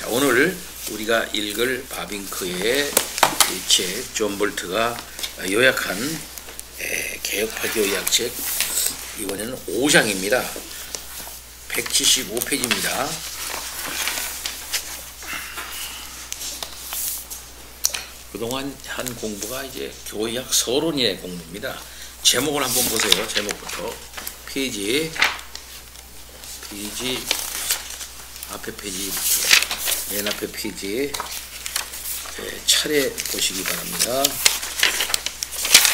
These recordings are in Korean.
오늘 우리가 읽을 바빙크의 책, 존 볼트가 요약한 개혁파교 요약책, 이번에는 5장입니다. 175페이지입니다. 그동안 한 공부가 이제 교약 서론의 공부입니다. 제목을 한번 보세요. 제목부터 앞에 페이지, 맨 앞에 페이지에 차례 보시기 바랍니다.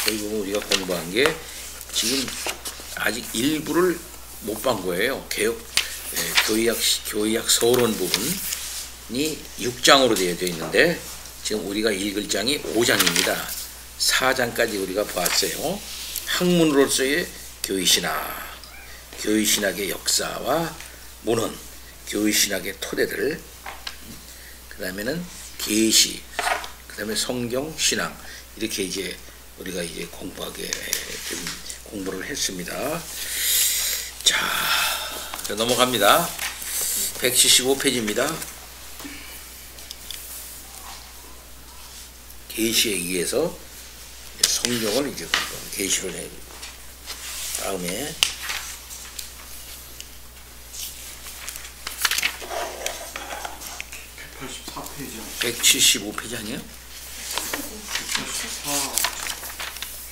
여기 보면 우리가 공부한 게 지금 아직 일부를 못 본 거예요. 교약 서론 부분이 6장으로 되어져 있는데 지금 우리가 읽을 장이 5장입니다. 4장까지 우리가 보았어요. 학문으로서의 교의신학의 역사와 문헌, 교의신학의 토대들, 그 다음에는 계시, 그 다음에 성경, 신앙, 이렇게 이제 우리가 이제 공부를 했습니다. 자, 넘어갑니다. 175페이지입니다. 계시에 의해서 성경을 이제 계시로 해. 다음에 175페이지 아니에요?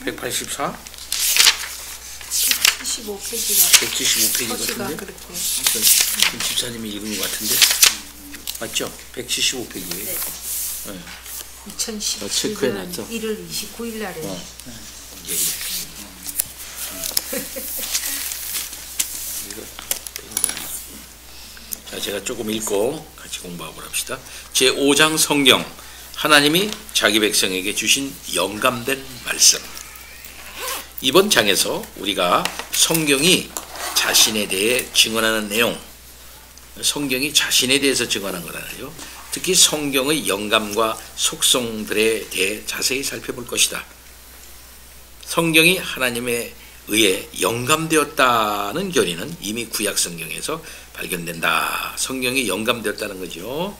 184? 175페이지 같은데? 김 집사님이 읽은 것 같은데? 맞죠? 175페이지. 네. 네. 2017년 1월 29일 날에. 예. 자, 제가 조금 읽고 같이 공부하고 합시다. 제5장 성경, 하나님이 자기 백성에게 주신 영감된 말씀. 이번 장에서 우리가 성경이 자신에 대해 증언하는 내용, 성경이 자신에 대해서 증언한 거라요. 특히 성경의 영감과 속성들에 대해 자세히 살펴볼 것이다. 성경이 하나님에 의해 영감되었다는 견해는 이미 구약 성경에서 발견된다. 성경이 영감되었다는 거죠.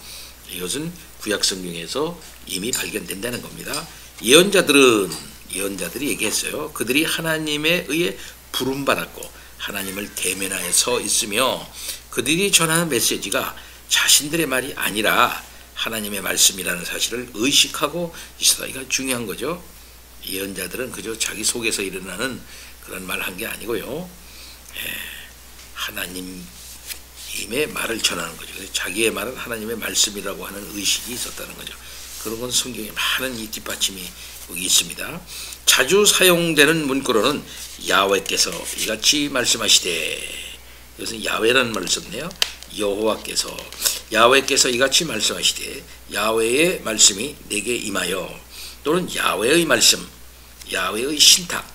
이것은 구약 성경에서 이미 발견된다는 겁니다. 예언자들이 얘기했어요. 그들이 하나님에 의해 부름받았고 하나님을 대면하여 서 있으며 그들이 전하는 메시지가 자신들의 말이 아니라 하나님의 말씀이라는 사실을 의식하고 있어다. 이거 중요한 거죠. 예언자들은 그저 자기 속에서 일어나는 그런 말 한 게 아니고요. 하나님의 말을 전하는 거죠. 그래서 자기의 말은 하나님의 말씀이라고 하는 의식이 있었다는 거죠. 그런 건 성경에 많은 이 뒷받침이 여기 있습니다. 자주 사용되는 문구로는 야훼께서 이같이 말씀하시되, 이것은 야훼라는 말을 썼네요. 야훼께서 이같이 말씀하시되, 야훼의 말씀이 내게 임하여, 또는 야훼의 말씀, 야훼의 신탁,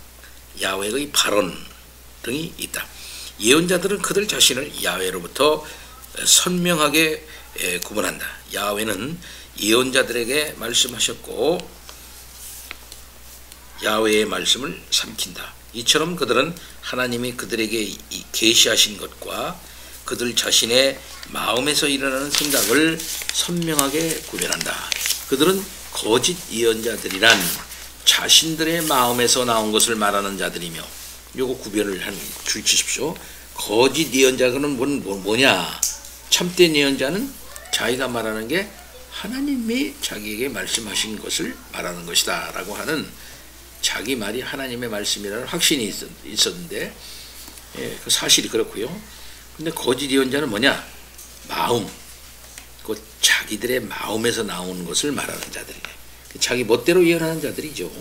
야훼의 발언 등이 있다. 예언자들은 그들 자신을 야훼로부터 선명하게 구분한다. 야훼는 예언자들에게 말씀하셨고 야훼의 말씀을 삼킨다. 이처럼 그들은 하나님이 그들에게 계시하신 것과 그들 자신의 마음에서 일어나는 생각을 선명하게 구별한다. 그들은 거짓 예언자들이란 자신들의 마음에서 나온 것을 말하는 자들이며, 요거 구별을 주십시오. 거짓 예언자는 뭐냐? 참된 예언자는 자기가 말하는 게 하나님이 자기에게 말씀하신 것을 말하는 것이다 라고 하는, 자기 말이 하나님의 말씀이라는 확신이 있었는데, 그 사실이 그렇고요. 근데 거짓 예언자는 뭐냐? 마음, 그 자기들의 마음에서 나오는 것을 말하는 자들이에요. 자기 멋대로 예언하는 자들이죠.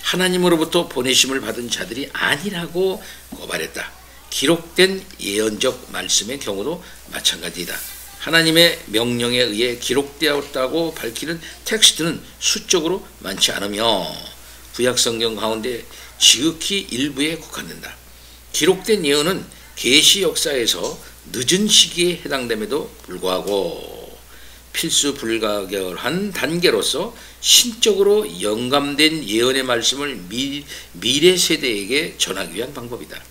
하나님으로부터 보내심을 받은 자들이 아니라고 고발했다. 기록된 예언적 말씀의 경우도 마찬가지이다. 하나님의 명령에 의해 기록되었다고 밝히는 텍스트는 수적으로 많지 않으며 구약 성경 가운데 지극히 일부에 국한된다. 기록된 예언은 계시 역사에서 늦은 시기에 해당됨에도 불구하고 필수 불가결한 단계로서 신적으로 영감된 예언의 말씀을 미래 세대에게 전하기 위한 방법이다.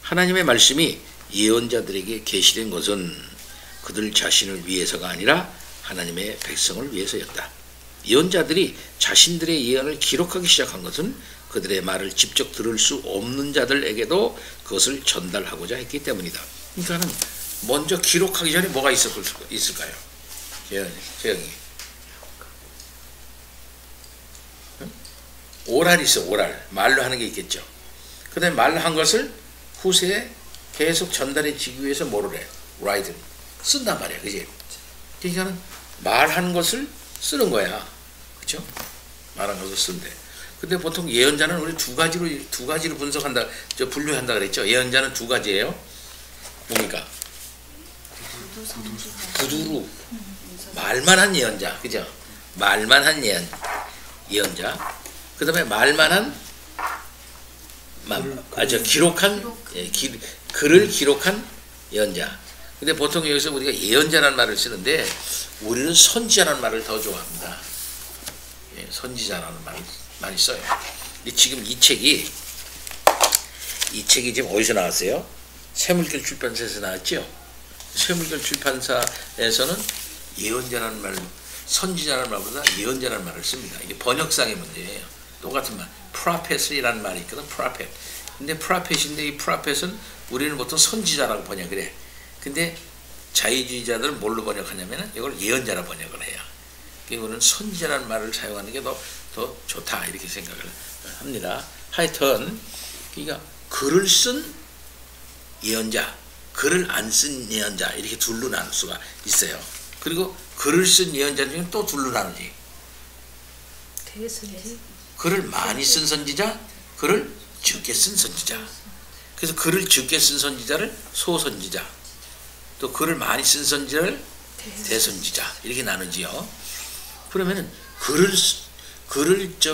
하나님의 말씀이 예언자들에게 계시된 것은 그들 자신을 위해서가 아니라 하나님의 백성을 위해서였다. 예언자들이 자신들의 예언을 기록하기 시작한 것은 그들의 말을 직접 들을 수 없는 자들에게도 그것을 전달하고자 했기 때문이다. 그러니까는 먼저 기록하기 전에 뭐가 있을까요? 재영이. 오랄이 있어. 오랄. 말로 하는 게 있겠죠. 그 다음에 말로 한 것을 후세에 계속 전달해 주기 위해서 뭐를 해? write. 쓴단 말이야. 그지? 그러니까는 말한 것을 쓰는 거야. 그렇죠? 말한 것을 쓴대. 근데 보통 예언자는 우리 두 가지로 분석한다, 분류한다 그랬죠. 예언자는 두 가지예요. 뭡니까? 구두로 말만 한 예언자, 그죠? 말만 한 예언자. 그 다음에 말만 한 기록한 글을 기록한 예언자. 근데 보통 여기서 우리가 예언자라는 말을 쓰는데 우리는 선지자라는 말을 더 좋아합니다. 선지자라는 말을 많이 써요. 근데 지금 이 책이 지금 어디서 나왔어요? 쇠물결 출판사에서 나왔죠? 쇠물결 출판사에서는 예언자라는 말, 선지자라는 말보다 예언자라는 말을 씁니다. 이게 번역상의 문제예요. 똑같은 말, 프라펫이라는 말이 있거든. 프라펫. 근데 프라펫인데 이 프라펫은 우리는 보통 선지자라고 번역을 해. 근데 자유주의자들은 뭘로 번역하냐면 이걸 예언자라 번역을 해요. 이거는 선지자라는 말을 사용하는 게 더 좋다 이렇게 생각을 합니다. 하여튼 그러니까 글을 쓴 예언자, 글을 안 쓴 예언자 이렇게 둘로 나눌 수가 있어요. 그리고 글을 쓴 예언자 중에 또 둘로 나누지. 글을 많이 쓴 선지자, 글을 적게 쓴 선지자. 그래서 글을 적게 쓴 선지자를 소선지자, 또 글을 많이 쓴 선지자를 대선지자 이렇게 나누지요. 그러면은 글을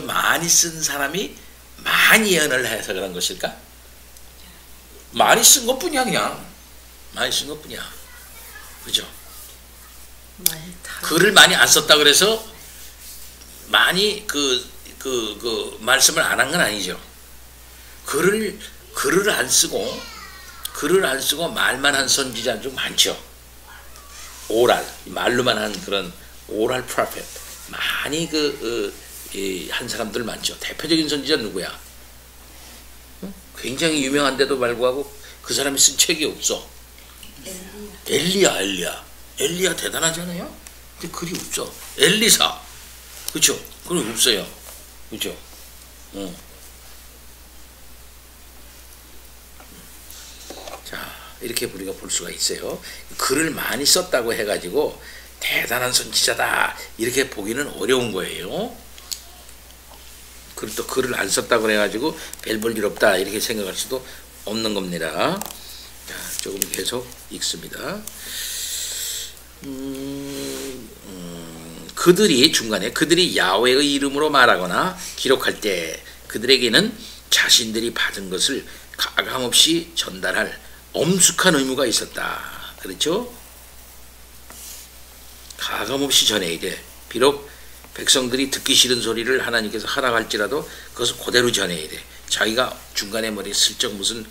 많이 쓴 사람이 많이 예언을 해서 그런 것일까? 많이 쓴 것뿐이야. 그냥 많이 쓴 것뿐이야. 그죠? 글을 많이 안 썼다 그래서 많이 그 말씀을 안 한 건 아니죠. 글을 안 쓰고 말만 한 선지자 좀 많죠. 오랄, 말로만 한 그런 오랄 프로페트 많이 한 사람들 많죠. 대표적인 선지자 누구야? 굉장히 유명한데도 불구하고 그 사람이 쓴 책이 없어. 엘리야 대단하잖아요. 근데 글이 없어. 엘리사, 그렇죠? 글이 없어요. 그렇죠? 자, 이렇게 우리가 볼 수가 있어요. 글을 많이 썼다고 해가지고 대단한 선지자다 이렇게 보기는 어려운 거예요. 그리고 또 글을 안 썼다고 해가지고 별 볼 일 없다 이렇게 생각할 수도 없는 겁니다. 자, 조금 계속 읽습니다. 그들이 야훼의 이름으로 말하거나 기록할 때 그들에게는 자신들이 받은 것을 가감없이 전달할 엄숙한 의무가 있었다. 그렇죠? 가감없이 전해야 돼. 비록 백성들이 듣기 싫은 소리를 하나님께서 하라고 할지라도 그것을 그대로 전해야 돼. 자기가 중간에 슬쩍 무슨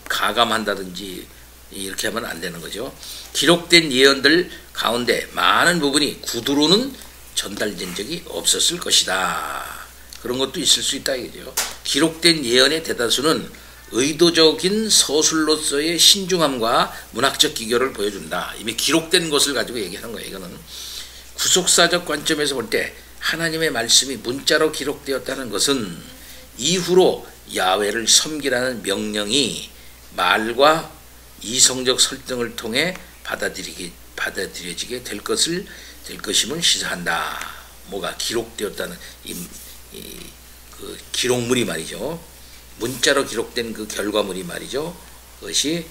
가감한다든지 이렇게 하면 안 되는 거죠. 기록된 예언들 가운데 많은 부분이 구두로는 전달된 적이 없었을 것이다. 그런 것도 있을 수 있다 이거죠. 기록된 예언의 대다수는 의도적인 서술로서의 신중함과 문학적 기교를 보여준다. 이미 기록된 것을 가지고 얘기하는 거예요. 이거는 구속사적 관점에서 볼 때 하나님의 말씀이 문자로 기록되었다는 것은 이후로 야훼를 섬기라는 명령이 말과 이성적 설득을 통해 받아들여지게 될 것임을 시사한다. 뭐가 기록되었다는 그 기록물이 말이죠. 문자로 기록된 그 결과물이 말이죠. 그것이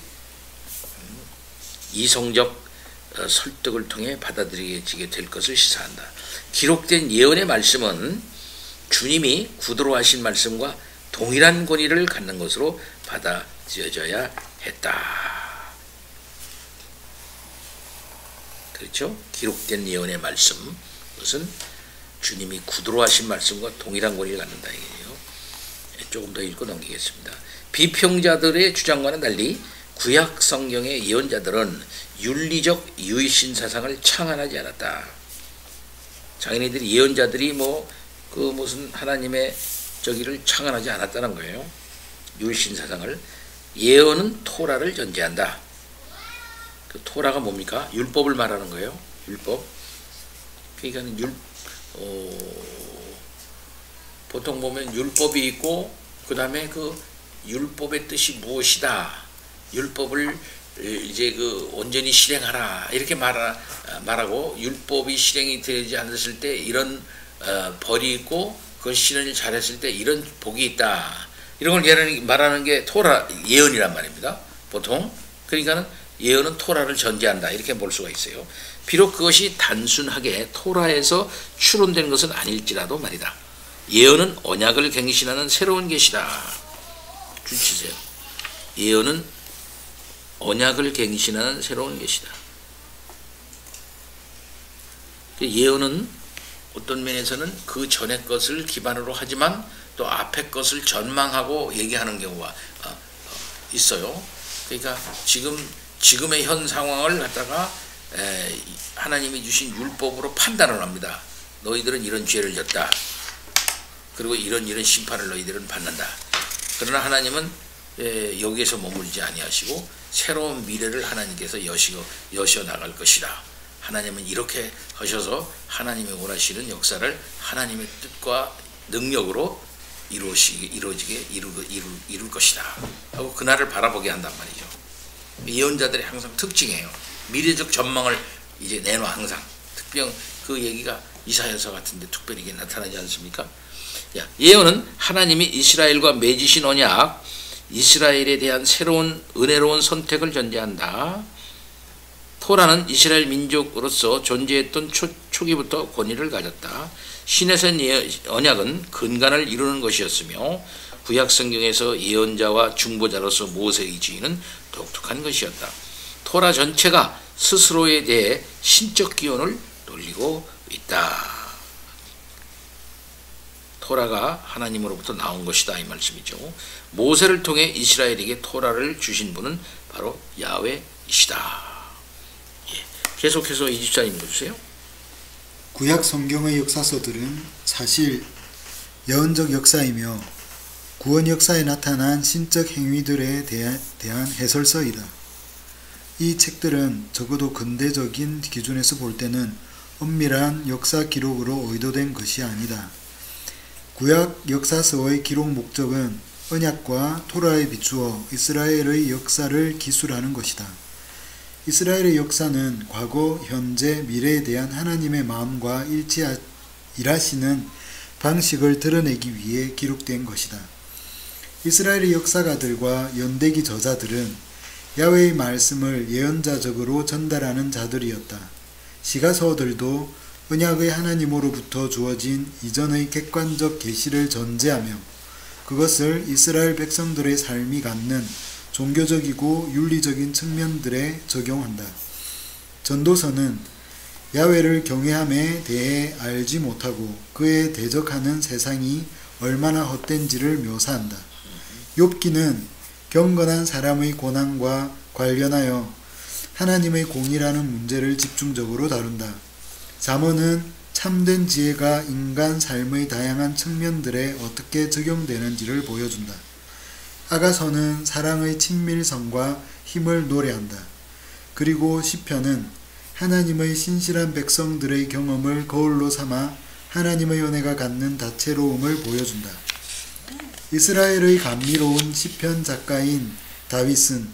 이성적 설득을 통해 받아들여지게 될 것을 시사한다. 기록된 예언의 말씀은 주님이 구두로 하신 말씀과 동일한 권위를 갖는 것으로 받아들여져야 했다. 그렇죠? 기록된 예언의 말씀, 그것은 주님이 구두로 하신 말씀과 동일한 권위를 갖는다. 이게요. 조금 더 읽고 넘기겠습니다. 비평자들의 주장과는 달리 구약 성경의 예언자들은 윤리적 유일신 사상을 창안하지 않았다. 자기네들이 예언자들이 무슨 하나님의 저기를 창안하지 않았다는 거예요. 유일신 사상을. 예언은 토라를 전제한다. 그 토라가 뭡니까? 율법을 말하는 거예요. 율법. 그러니까 보통 보면 율법이 있고 그 다음에 그 율법의 뜻이 무엇이다. 율법을 이제 온전히 실행하라 이렇게 말하고 율법이 실행이 되지 않았을 때 이런 벌이 있고 그 실행을 잘했을 때 이런 복이 있다. 이런 걸 말하는 게 토라 예언이란 말입니다. 보통. 그러니까는 예언은 토라를 전제한다 이렇게 볼 수가 있어요. 비록 그것이 단순하게 토라에서 추론된 것은 아닐지라도 말이다. 예언은 언약을 갱신하는 새로운 계시다. 주치세요. 예언은 언약을 갱신하는 새로운 계시다. 예언은 어떤 면에서는 그 전의 것을 기반으로 하지만 또 앞의 것을 전망하고 얘기하는 경우가 있어요. 그러니까 지금의 현 상황을 갖다가 하나님이 주신 율법으로 판단을 합니다. 너희들은 이런 죄를 졌다. 그리고 이런 심판을 너희들은 받는다. 그러나 하나님은 여기에서 머물지 아니하시고 새로운 미래를 하나님께서 여셔 나갈 것이다. 하나님은 이렇게 하셔서 하나님이 원하시는 역사를 하나님의 뜻과 능력으로 이룰 것이다 하고 그날을 바라보게 한단 말이죠. 예언자들의 항상 특징이에요. 미래적 전망을 이제 내놔. 항상 특별 그 얘기가 이사야서 같은데 특별히 이게 나타나지 않습니까? 예언은 하나님이 이스라엘과 맺으신 언약, 이스라엘에 대한 새로운 은혜로운 선택을 전제한다. 토라는 이스라엘 민족으로서 존재했던 초기부터 권위를 가졌다. 신에선 언약은 근간을 이루는 것이었으며 구약 성경에서 예언자와 중보자로서 모세의 지위는 독특한 것이었다. 토라 전체가 스스로에 대해 신적 기원을 돌리고 있다. 토라가 하나님으로부터 나온 것이다 이 말씀이죠. 모세를 통해 이스라엘에게 토라를 주신 분은 바로 야훼이시다. 계속해서 20장 읽어주세요. 구약 성경의 역사서들은 사실 예언적 역사이며 구원 역사에 나타난 신적 행위들에 대한 해설서이다. 이 책들은 적어도 근대적인 기준에서 볼 때는 엄밀한 역사 기록으로 의도된 것이 아니다. 구약 역사서의 기록 목적은 언약과 토라에 비추어 이스라엘의 역사를 기술하는 것이다. 이스라엘의 역사는 과거, 현재, 미래에 대한 하나님의 마음과 일하시는 방식을 드러내기 위해 기록된 것이다. 이스라엘의 역사가들과 연대기 저자들은 야훼의 말씀을 예언자적으로 전달하는 자들이었다. 시가서들도 언약의 하나님으로부터 주어진 이전의 객관적 계시를 전제하며 그것을 이스라엘 백성들의 삶이 갖는 종교적이고 윤리적인 측면들에 적용한다. 전도서는 야훼를 경외함에 대해 알지 못하고 그에 대적하는 세상이 얼마나 헛된지를 묘사한다. 욥기는 경건한 사람의 고난과 관련하여 하나님의 공의라는 문제를 집중적으로 다룬다. 잠언은 참된 지혜가 인간 삶의 다양한 측면들에 어떻게 적용되는지를 보여준다. 아가서는 사랑의 친밀성과 힘을 노래한다. 그리고 시편은 하나님의 신실한 백성들의 경험을 거울로 삼아 하나님의 은혜가 갖는 다채로움을 보여준다. 이스라엘의 감미로운 시편 작가인 다윗은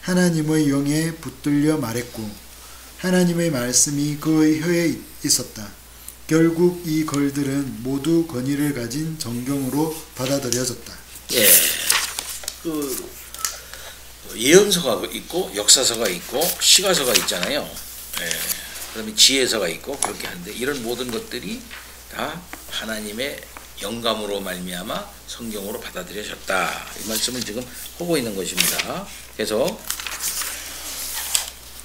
하나님의 영에 붙들려 말했고 하나님의 말씀이 그의 혀에 있었다. 결국 이 글들은 모두 권위를 가진 정경으로 받아들여졌다. 예언서가 있고 역사서가 있고 시가서가 있잖아요. 그다음에 지혜서가 있고 그렇게 하는데 이런 모든 것들이 다 하나님의 영감으로 말미암아 성경으로 받아들여졌다. 이 말씀을 지금 하고 있는 것입니다. 그래서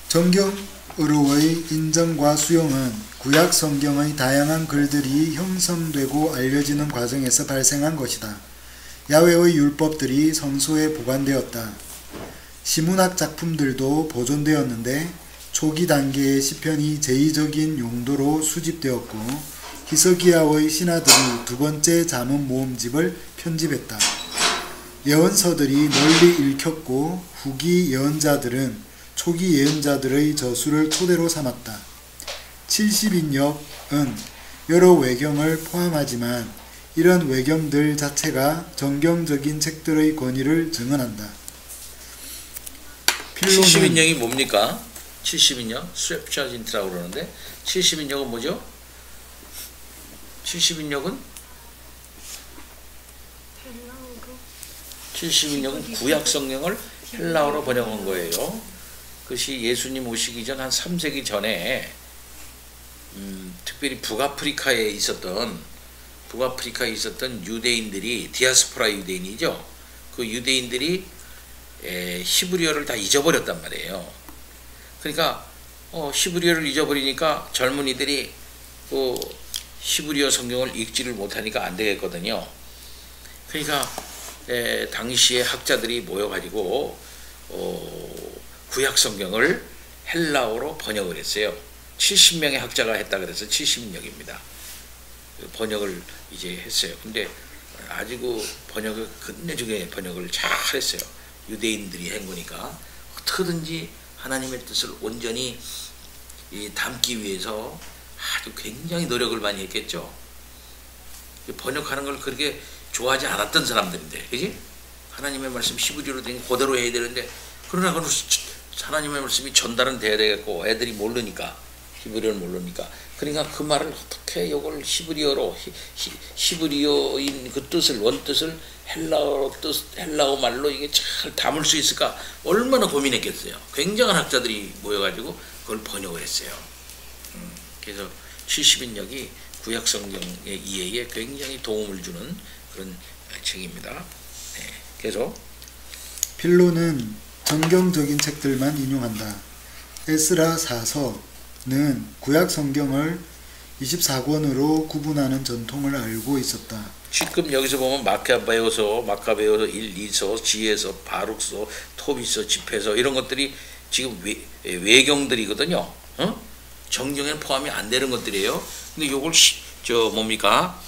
정경으로의 인정과 수용은 구약 성경의 다양한 글들이 형성되고 알려지는 과정에서 발생한 것이다. 야훼의 율법들이 성소에 보관되었다. 시문학 작품들도 보존되었는데 초기 단계의 시편이 제의적인 용도로 수집되었고 히스기야의 신하들이 두 번째 잠언 모음집을 편집했다. 예언서들이 널리 읽혔고 후기 예언자들은 초기 예언자들의 저수를 토대로 삼았다. 70인역은 여러 외경을 포함하지만 이런 외경들 자체가 정경적인 책들의 권위를 증언한다. 70인역이 뭡니까? 70인역? 스웹차진트라고 그러는데 70인역은 뭐죠? 70인역은? 70인역은 구약 성경을 헬라어로 번역한 거예요. 그것이 예수님 오시기 전 한 3세기 전에 특별히 북아프리카에 있었던 유대인들이 디아스포라 유대인이죠. 그 유대인들이 히브리어를 다 잊어버렸단 말이에요. 그러니까 히브리어를 잊어버리니까 젊은이들이 그 히브리어 성경을 읽지를 못하니까 안 되겠거든요. 그러니까 당시에 학자들이 모여가지고 구약 성경을 헬라어로 번역을 했어요. 70명의 학자가 했다 그래서 70인역입니다. 번역을 이제 했어요. 근데 아주 끝내주게 번역을 잘 했어요. 유대인들이 한 거니까 어떻게든지 하나님의 뜻을 온전히 담기 위해서 아주 굉장히 노력을 많이 했겠죠. 번역하는 걸 그렇게 좋아하지 않았던 사람들인데, 그지? 하나님의 말씀 히브리어로 된 그대로 해야 되는데, 그러나 그 하나님의 말씀이 전달은 돼야 되겠고, 애들이 모르니까, 히브리어를 모르니까. 그러니까 그 말을 어떻게 이걸 히브리어로, 히브리어인 그 뜻을, 원뜻을 헬라어 말로 이게 잘 담을 수 있을까? 얼마나 고민했겠어요. 굉장한 학자들이 모여가지고 그걸 번역을 했어요. 그래서 70인역이 구약 성경의 이해에 굉장히 도움을 주는 그런 책입니다. 네, 계속. 필로는 정경적인 책들만 인용한다. 에스라 사서는 구약 성경을 24권으로 구분하는 전통을 알고 있었다. 지금 여기서 보면 마카베오서 1, 2서, 지혜서, 바룩서, 토비서, 집회서 이런 것들이 지금 외경들이거든요. 정경에는 포함이 안 되는 것들이에요. 근데 요걸 뭡니까?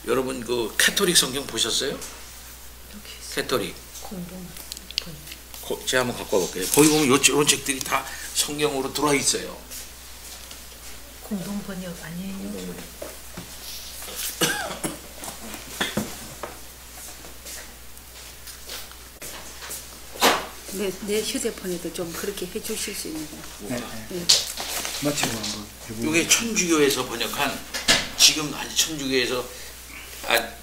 여러분 캐토릭 성경 보셨어요? 캐토릭. 제가 한번 갖고 와볼게요. 거기 보면 이런 책들이 다 성경으로 들어와 있어요. 공동 번역 아니에요? 내 휴대폰에도 좀 그렇게 해주실 수 있는 거. 네. 마치고 한번 해보세요. 이게 천주교에서 번역한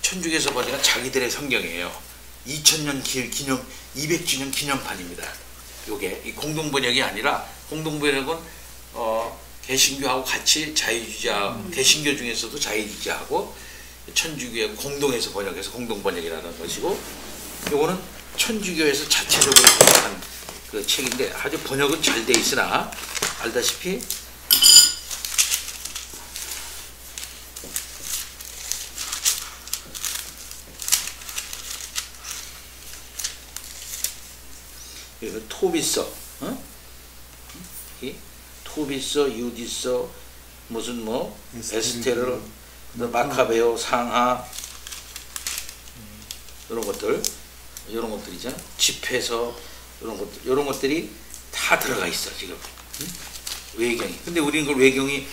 천주교에서 번역한 자기들의 성경이에요. 2000년 기념 200주년 기념판입니다. 요게 이 공동 번역이 아니라 공동 번역은 개신교하고 같이 자유주의자 개신교 중에서도 자유주의자하고 천주교하고 공동해서 번역해서 공동 번역이라는 것이고 요거는 천주교에서 자체적으로 번역한 그 책인데 아주 번역은 잘 돼 있으나 알다시피 토비서, 토비서, 유디서, 무슨 에스테르, 마카베오, 상하 이런 것들이죠. 집회서 이런 것들이 다 들어가 있어 지금 외경이. 근데 우리는 그 외경이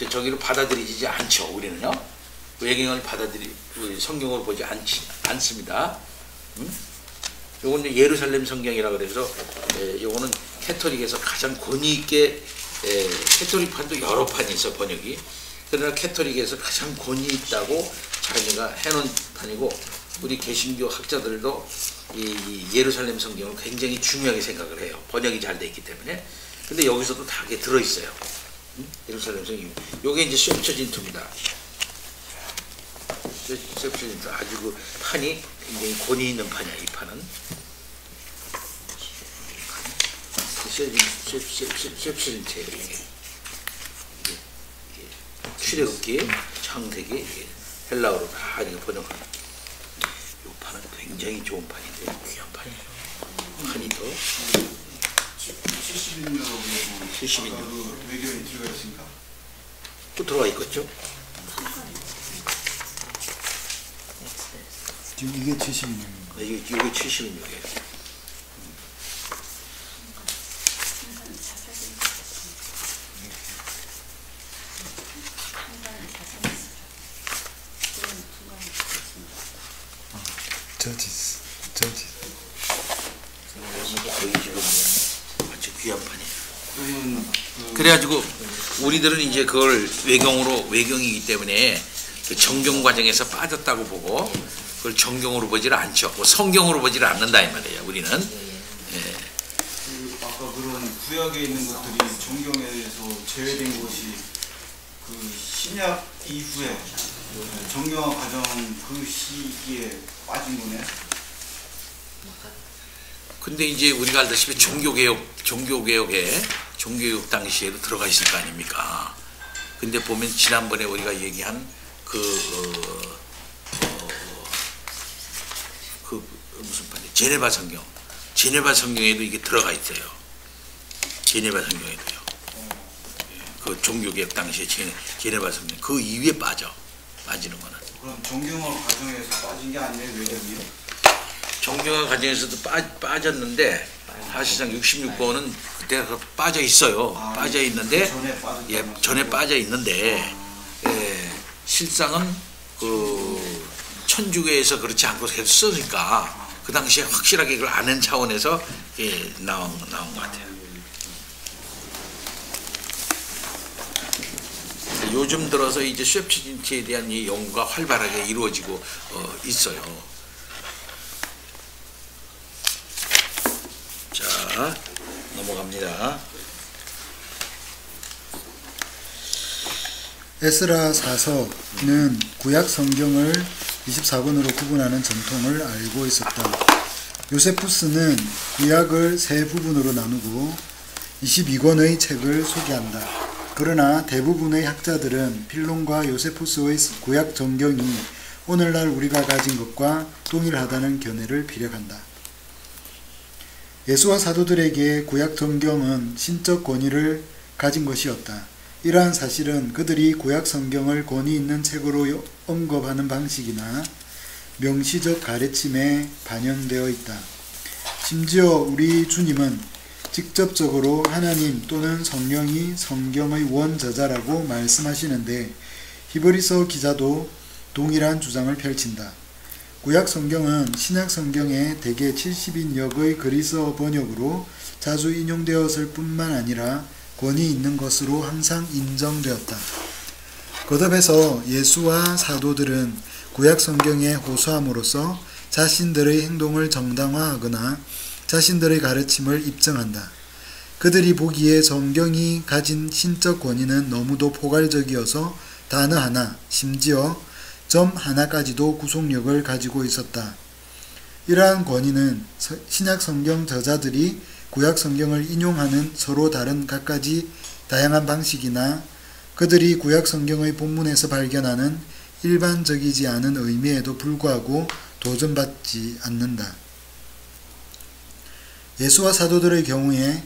저기로 받아들이지 않죠. 우리는요. 외경을 성경으로 보지 않습니다. 요건 이제 예루살렘 성경이라 그래서 요거는 캐토릭에서 가장 권위 있게 캐토릭판도 여러 판이 있어 번역이. 그러나 캐토릭에서 가장 권위 있다고 자기가 해놓은 판이고 우리 개신교 학자들도 이 예루살렘 성경을 굉장히 중요하게 생각을 해요. 번역이 잘 돼 있기 때문에. 근데 여기서도 다 그게 들어 있어요. 예루살렘 성경. 요게 이제 셉처진투입니다. 셉처진투 아주 그 판이 굉장히 권위 있는 판이야. 이 판은. 셉처진투예요. 출애굽기, 창세기, 헬라어로 다 번역하는. 이 판은 굉장히 좋은 판인데 귀한 판이에요. 한이도 71년 71년. 그 외교에 들어가 있습니까? 또 들어와 있겠죠? 지금 이게 72년입니다. 이게 76이에요. 저지스. 거의 지금 아주 귀한 판이에요. 그러면 그래가지고 우리들은 이제 그걸 외경이기 때문에 그 정경 과정에서 빠졌다고 보고 그걸 정경으로 보지를 않죠. 뭐 성경으로 보지를 않는다 이 말이에요. 우리는. 그 아까 그런 구약에 있는 것들이 정경에서 제외된 것이 그 신약 이후에 정경화 과정 그 시기에 빠진 거네. 근데 이제 우리가 알다시피 종교개혁 당시에도 들어가 있을 거 아닙니까? 근데 보면 지난번에 우리가 얘기한 무슨 판이 제네바 성경에도 이게 들어가 있어요. 제네바 성경에도요. 그 종교개혁 당시에 제네바 성경 그 이후에 빠지는 거는. 그럼 정경화 과정에서 빠진 게 아니에요, 외경이? 정경화 과정에서도 빠졌는데 사실상 66번은 그때 빠져 있어요. 빠져 있는데 전에 빠져 있는데 실상은 그 천주교에서 그렇지 않고 계속 쓰니까 그 당시에 확실하게 그걸 아는 차원에서 나온 것 같아요. 요즘 들어서 이제 쉐프치진티에 대한 이 연구가 활발하게 이루어지고 있어요. 자, 넘어갑니다. 에스라 사서는 구약 성경을 24권으로 구분하는 전통을 알고 있었다. 요세푸스는 구약을 세 부분으로 나누고 22권의 책을 소개한다. 그러나 대부분의 학자들은 필론과 요세푸스의 구약 성경이 오늘날 우리가 가진 것과 동일하다는 견해를 피력한다. 예수와 사도들에게 구약 성경은 신적 권위를 가진 것이었다. 이러한 사실은 그들이 구약 성경을 권위 있는 책으로 언급하는 방식이나 명시적 가르침에 반영되어 있다. 심지어 우리 주님은 직접적으로 하나님 또는 성령이 성경의 원저자라고 말씀하시는데 히브리서 기자도 동일한 주장을 펼친다. 구약 성경은 신약 성경의 대개 70인역의 그리스어 번역으로 자주 인용되었을 뿐만 아니라 권위 있는 것으로 항상 인정되었다. 거듭해서 예수와 사도들은 구약 성경에 호소함으로써 자신들의 행동을 정당화하거나 자신들의 가르침을 입증한다. 그들이 보기에 성경이 가진 신적 권위는 너무도 포괄적이어서 단어 하나, 심지어 점 하나까지도 구속력을 가지고 있었다. 이러한 권위는 신약 성경 저자들이 구약 성경을 인용하는 서로 다른 갖가지 다양한 방식이나 그들이 구약 성경의 본문에서 발견하는 일반적이지 않은 의미에도 불구하고 도전받지 않는다. 예수와 사도들의 경우에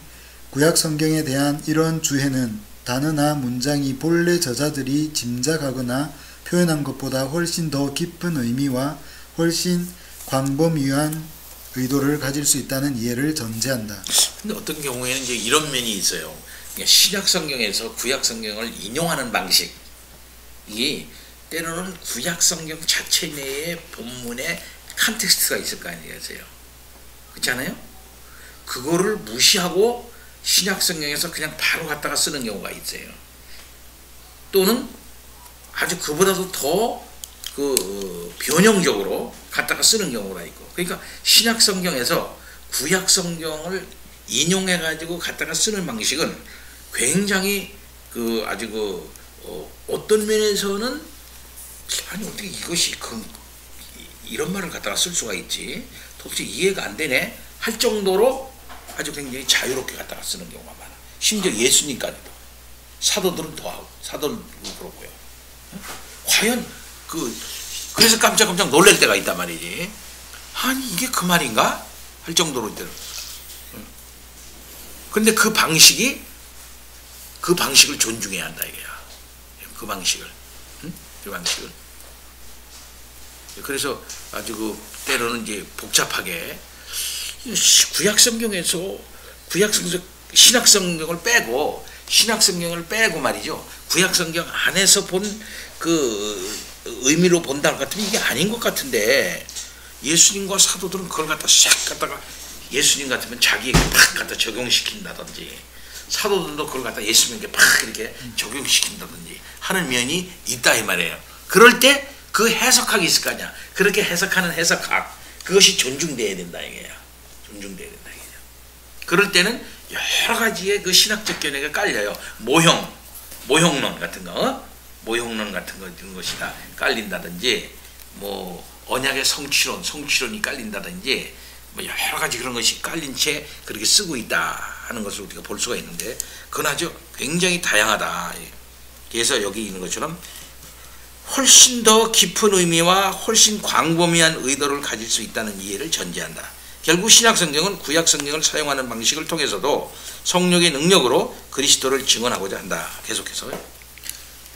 구약 성경에 대한 이런 주해는 단어나 문장이 본래 저자들이 짐작하거나 표현한 것보다 훨씬 더 깊은 의미와 훨씬 광범위한 의도를 가질 수 있다는 이해를 전제한다. 근데 어떤 경우에는 이제 이런 면이 있어요. 그러니까 신약 성경에서 구약 성경을 인용하는 방식이 때로는 구약 성경 자체 내에 본문에 컨텍스트가 있을 거 아니겠어요. 그렇지 않아요? 그거를 무시하고 신약 성경에서 그냥 바로 갖다가 쓰는 경우가 있어요. 또는 아주 그보다도 더 변형적으로 갖다가 쓰는 경우가 있고. 그러니까 신약 성경에서 구약 성경을 인용해 가지고 갖다가 쓰는 방식은 굉장히 어떤 면에서는 아니 어떻게 이것이 이런 말을 갖다가 쓸 수가 있지 도대체 이해가 안 되네 할 정도로 아주 굉장히 자유롭게 갖다가 쓰는 경우가 많아. 심지어 예수님까지도. 사도들은 더하고 사도는 그렇고요. 과연 그래서 깜짝깜짝 놀랄 때가 있단 말이지. 아니 이게 그 말인가 할 정도로 근데 그 방식을 존중해야 한다 이거야. 그 방식을. 응? 그 방식을. 그래서 아주 때로는 이제 복잡하게 구약성경에서 신약성경을 빼고 말이죠. 구약성경 안에서 본 그 의미로 본다 같으면 이게 아닌 것 같은데, 예수님과 사도들은 그걸 갖다 싹 갖다가 예수님 같으면 자기에게 팍 갖다 적용시킨다든지, 사도들도 그걸 갖다 예수님에게 팍 이렇게 적용시킨다든지 하는 면이 있다 이 말이에요. 그럴 때 그 해석학이 있을 거 아니야. 그렇게 해석하는 해석학, 그것이 존중돼야 된다 이게야. 존중돼야 된다 이게야. 그럴 때는 여러 가지의 그 신학적 견해가 깔려요. 모형론 같은 거, 모형론 같은 거 이런 것이 다 깔린다든지, 뭐 언약의 성취론이 깔린다든지, 뭐 여러 가지 그런 것이 깔린 채 그렇게 쓰고 있다 하는 것을 우리가 볼 수가 있는데, 그건 아주 굉장히 다양하다. 그래서 여기 있는 것처럼 훨씬 더 깊은 의미와 훨씬 광범위한 의도를 가질 수 있다는 이해를 전제한다. 결국 신약성경은 구약성경을 사용하는 방식을 통해서도 성령의 능력으로 그리스도를 증언하고자 한다. 계속해서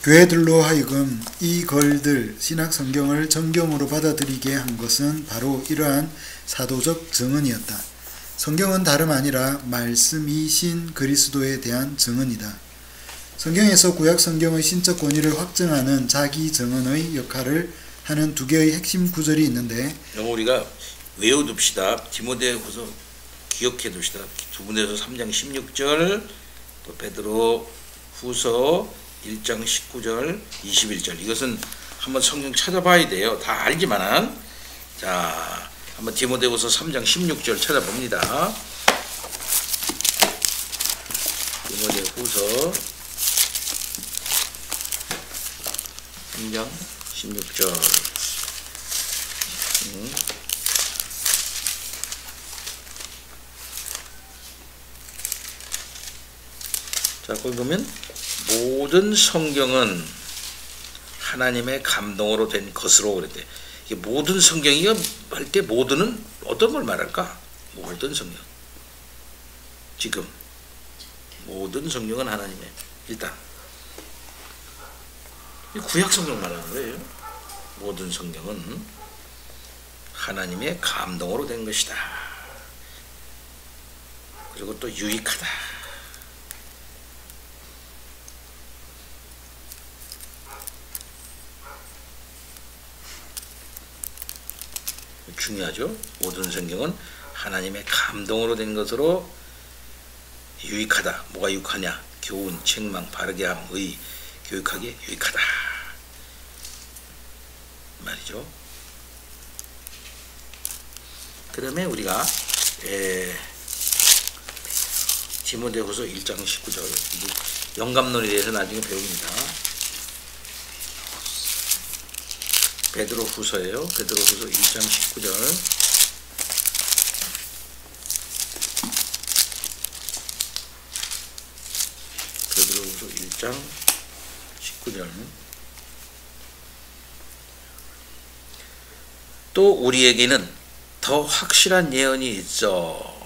교회들로 하여금 이 글들 신약성경을 정경으로 받아들이게 한 것은 바로 이러한 사도적 증언이었다. 성경은 다름 아니라 말씀이신 그리스도에 대한 증언이다. 성경에서 구약성경의 신적 권위를 확증하는 자기 증언의 역할을 하는 두 개의 핵심 구절이 있는데, 우리가 외워둡시다. 디모데후서 기억해둡시다. 디모데후서 3장 16절, 또 베드로후서 1장 19절, 21절. 이것은 한번 성경 찾아봐야 돼요. 다 알지만은. 자, 한번 디모데후서 3장 16절 찾아봅니다. 디모데후서 3장 16절. 자, 거기 보면 모든 성경은 하나님의 감동으로 된 것으로 그랬대. 이게 모든 성경이 할 때 모든은 어떤 걸 말할까? 모든 성경. 지금 모든 성경은 하나님의, 일단 구약 성경 말하는 거예요. 모든 성경은 하나님의 감동으로 된 것이다. 그리고 또 유익하다. 중요하죠. 모든 성경은 하나님의 감동으로 된 것으로 유익하다. 뭐가 유익하냐? 교훈, 책망, 바르게 함, 의, 교육하기에 유익하다 말이죠. 그 다음에 우리가 디모데후서 1장 19절 영감론에 대해서 나중에 배웁니다. 베드로후서예요. 베드로후서 1장 19절. 베드로후서 1장 19절. 또 우리에게는 더 확실한 예언이 있어.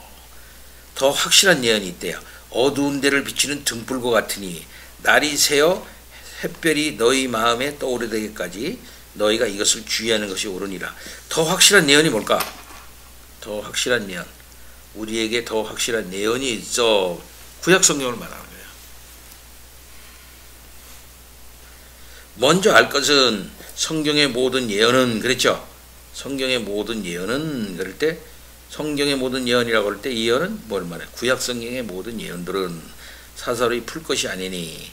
더 확실한 예언이 있대요. 어두운 데를 비추는 등불과 같으니 날이 새어 햇별이 너희 마음에 떠오르되기까지 너희가 이것을 주의하는 것이 옳으니라. 더 확실한 예언이 뭘까? 더 확실한 예언. 우리에게 더 확실한 예언이 있어. 구약 성경을 말하는 거예요. 먼저 알 것은 성경의 모든 예언은, 그랬죠? 성경의 모든 예언은, 그럴 때 성경의 모든 예언이라고 할 때 이 예언은 뭘 말해? 구약 성경의 모든 예언들은 사사로이 풀 것이 아니니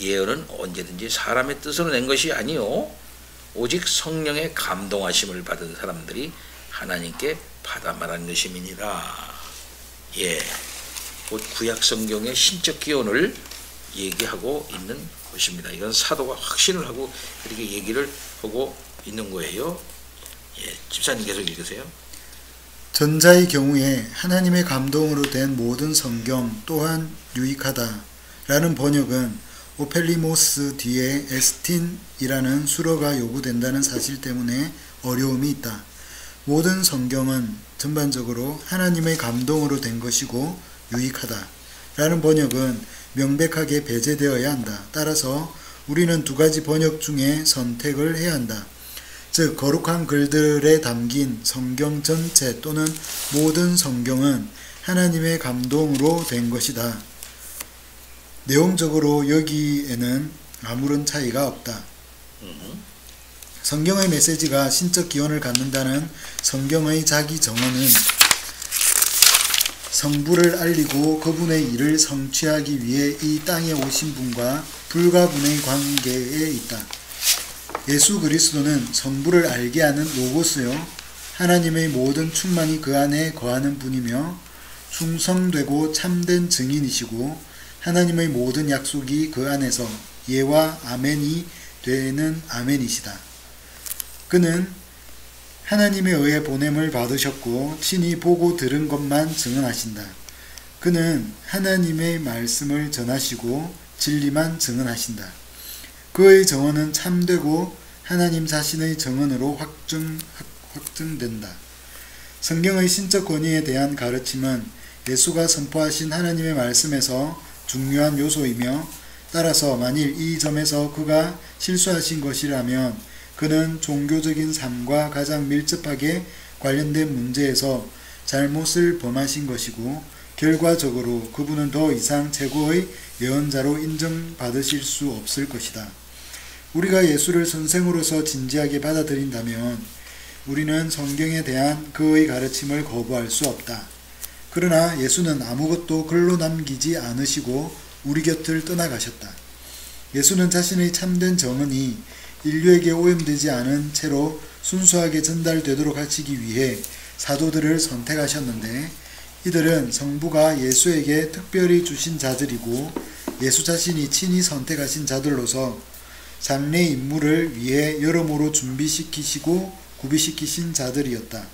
예언은 언제든지 사람의 뜻으로 낸 것이 아니요 오직 성령의 감동하심을 받은 사람들이 하나님께 받아 말한 것임이니라. 예, 곧 구약 성경의 신적 기원을 얘기하고 있는 것입니다. 이건 사도가 확신을 하고 그렇게 얘기를 하고 있는 거예요. 예, 집사님 계속 읽으세요. 전자의 경우에 하나님의 감동으로 된 모든 성경 또한 유익하다 라는 번역은 오펠리모스 뒤에 에스틴이라는 수로가 요구된다는 사실 때문에 어려움이 있다. 모든 성경은 전반적으로 하나님의 감동으로 된 것이고 유익하다. 라는 번역은 명백하게 배제되어야 한다. 따라서 우리는 두 가지 번역 중에 선택을 해야 한다. 즉 거룩한 글들에 담긴 성경 전체 또는 모든 성경은 하나님의 감동으로 된 것이다. 내용적으로 여기에는 아무런 차이가 없다. 성경의 메시지가 신적 기원을 갖는다는 성경의 자기 정언은 성부를 알리고 그분의 일을 성취하기 위해 이 땅에 오신 분과 불가분의 관계에 있다. 예수 그리스도는 성부를 알게 하는 로고스요 하나님의 모든 충만이 그 안에 거하는 분이며 충성되고 참된 증인이시고 하나님의 모든 약속이 그 안에서 예와 아멘이 되는 아멘이시다. 그는 하나님에 의해 보냄을 받으셨고 친히 보고 들은 것만 증언하신다. 그는 하나님의 말씀을 전하시고 진리만 증언하신다. 그의 정언은 참되고 하나님 자신의 정언으로 확증된다. 성경의 신적 권위에 대한 가르침은 예수가 선포하신 하나님의 말씀에서 중요한 요소이며 따라서 만일 이 점에서 그가 실수하신 것이라면 그는 종교적인 삶과 가장 밀접하게 관련된 문제에서 잘못을 범하신 것이고 결과적으로 그분은 더 이상 최고의 예언자로 인정받으실 수 없을 것이다. 우리가 예수를 선생으로서 진지하게 받아들인다면 우리는 성경에 대한 그의 가르침을 거부할 수 없다. 그러나 예수는 아무것도 글로 남기지 않으시고 우리 곁을 떠나가셨다. 예수는 자신의 참된 정언이 인류에게 오염되지 않은 채로 순수하게 전달되도록 하시기 위해 사도들을 선택하셨는데 이들은 성부가 예수에게 특별히 주신 자들이고 예수 자신이 친히 선택하신 자들로서 장래 임무를 위해 여러모로 준비시키시고 구비시키신 자들이었다.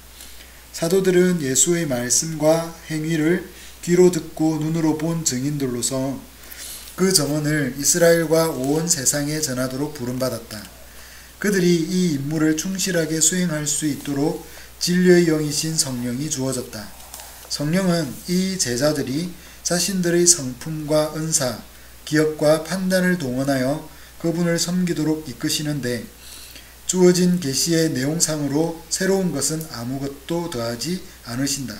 사도들은 예수의 말씀과 행위를 귀로 듣고 눈으로 본 증인들로서 그 정언을 이스라엘과 온 세상에 전하도록 부름받았다. 그들이 이 임무를 충실하게 수행할 수 있도록 진리의 영이신 성령이 주어졌다. 성령은 이 제자들이 자신들의 성품과 은사, 기억과 판단을 동원하여 그분을 섬기도록 이끄시는데 주어진 계시의 내용상으로 새로운 것은 아무것도 더하지 않으신다.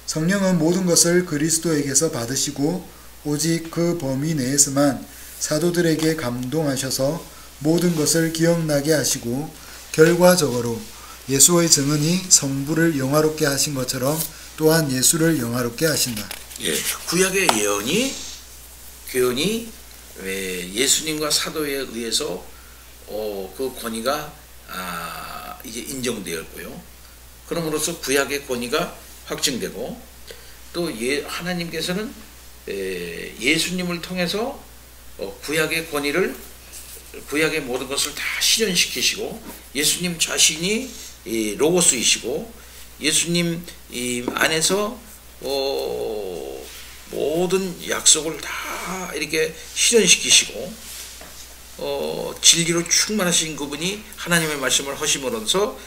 성령은 모든 것을 그리스도에게서 받으시고 오직 그 범위 내에서만 사도들에게 감동하셔서 모든 것을 기억나게 하시고 결과적으로 예수의 증언이 성부를 영화롭게 하신 것처럼 또한 예수를 영화롭게 하신다. 예, 구약의 예언이 예수님과 사도에 의해서 그 권위가 이제 인정되었고요. 그럼으로써 구약의 권위가 확증되고 또 하나님께서는 예수님을 통해서 구약의 권위를 구약의 모든 것을 다 실현시키시고 예수님 자신이 로고스이시고 예수님 안에서 모든 약속을 다 이렇게 실현시키시고 진리로 충만하신 그분이 하나님의 말씀을 하심으로써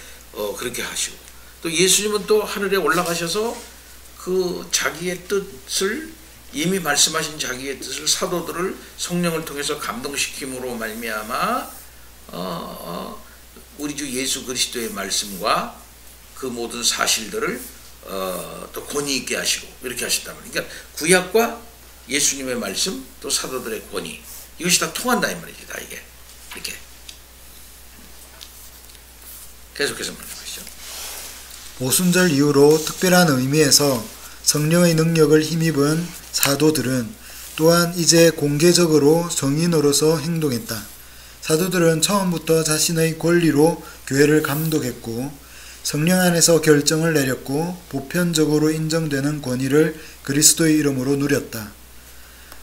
그렇게 하시고 또 예수님은 또 하늘에 올라가셔서 그 자기의 뜻을 이미 말씀하신 자기의 뜻을 사도들을 성령을 통해서 감동시킴으로 말미암아 우리 주 예수 그리스도의 말씀과 그 모든 사실들을 또 권위 있게 하시고 이렇게 하셨단 말이에요. 그러니까 구약과 예수님의 말씀 또 사도들의 권위 이것이 다 통한다 이 말이지. 다 이게 이렇게 계속해서 말씀하시죠. 오순절 이후로 특별한 의미에서 성령의 능력을 힘입은 사도들은 또한 이제 공개적으로 성인으로서 행동했다. 사도들은 처음부터 자신의 권리로 교회를 감독했고 성령 안에서 결정을 내렸고 보편적으로 인정되는 권위를 그리스도의 이름으로 누렸다.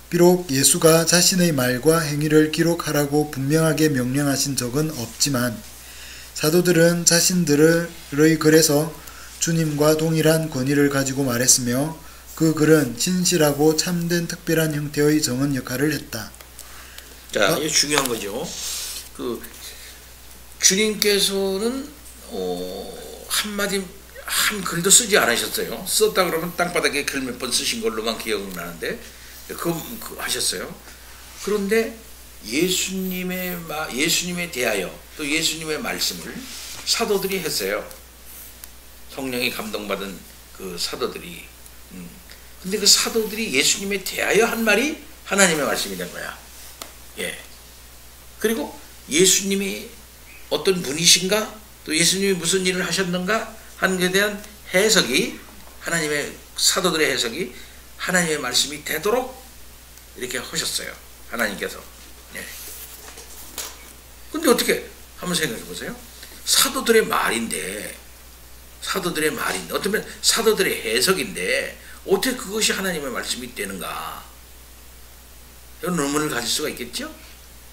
비록 예수가 자신의 말과 행위를 기록하라고 분명하게 명령하신 적은 없지만 사도들은 자신들의 글에서 주님과 동일한 권위를 가지고 말했으며 그 글은 진실하고 참된 특별한 형태의 정언 역할을 했다. 자, 이게 중요한 거죠. 그 주님께서는 한마디 한 글도 쓰지 않으셨어요. 썼다 그러면 땅바닥에 글 몇 번 쓰신 걸로만 기억나는데 그거 하셨어요. 그런데 예수님에 대하여 또 예수님의 말씀을 사도들이 했어요. 성령이 감동받은 그 사도들이. 근데 그 사도들이 예수님에 대하여 한 말이 하나님의 말씀이 된 거야. 예. 그리고 예수님이 어떤 분이신가, 또 예수님이 무슨 일을 하셨는가 하는 것에 대한 해석이, 하나님의 사도들의 해석이 하나님의 말씀이 되도록 이렇게 하셨어요. 하나님께서. 예. 근데 어떻게 한번 생각해 보세요. 사도들의 말인데 어쩌면 사도들의 해석인데 어떻게 그것이 하나님의 말씀이 되는가, 이런 의문을 가질 수가 있겠죠.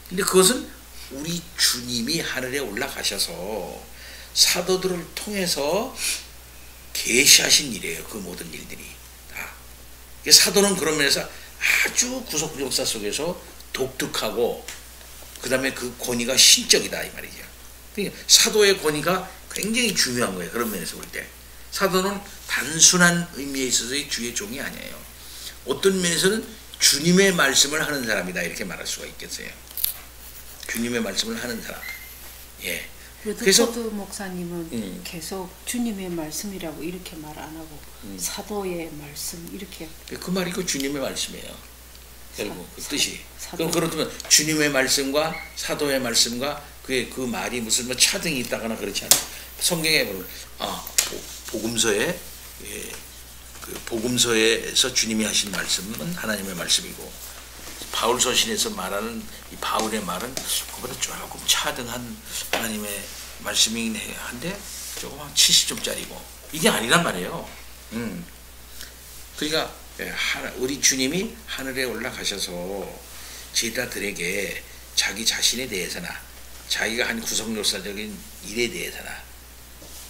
근데 그것은 우리 주님이 하늘에 올라가셔서 사도들을 통해서 계시하신 일이에요. 그 모든 일들이 다. 사도는 그런 면에서 아주 구속 역사 속에서 독특하고, 그 다음에 그 권위가 신적이다 이 말이죠. 그러니까 사도의 권위가 굉장히 중요한 거예요. 그런 면에서 볼 때 사도는 단순한 의미에 있어서의 주의 종이 아니에요. 어떤 면에서는 주님의 말씀을 하는 사람이다 이렇게 말할 수가 있겠어요. 주님의 말씀을 하는 사람. 예. 그래서 목사님은 계속 주님의 말씀이라고 이렇게 말 안 하고 사도의 말씀 이렇게. 그 말이 그 주님의 말씀이에요. 결국 그 뜻이. 그럼 그렇다면 주님의 말씀과 사도의 말씀과 그 말이 무슨 뭐 차등이 있다거나 그렇지 않아요. 성경에 보면 복음서에 그 복음서에서 주님이 하신 말씀은 하나님의 말씀이고, 바울 서신에서 말하는 이 바울의 말은 그보다 조금 차등한 하나님의 말씀이긴 한데 조금 한 70점짜리고 이게 아니란 말이에요. 그러니까 우리 주님이 하늘에 올라가셔서 제자들에게 자기 자신에 대해서나 자기가 한 구속역사적인 일에 대해서나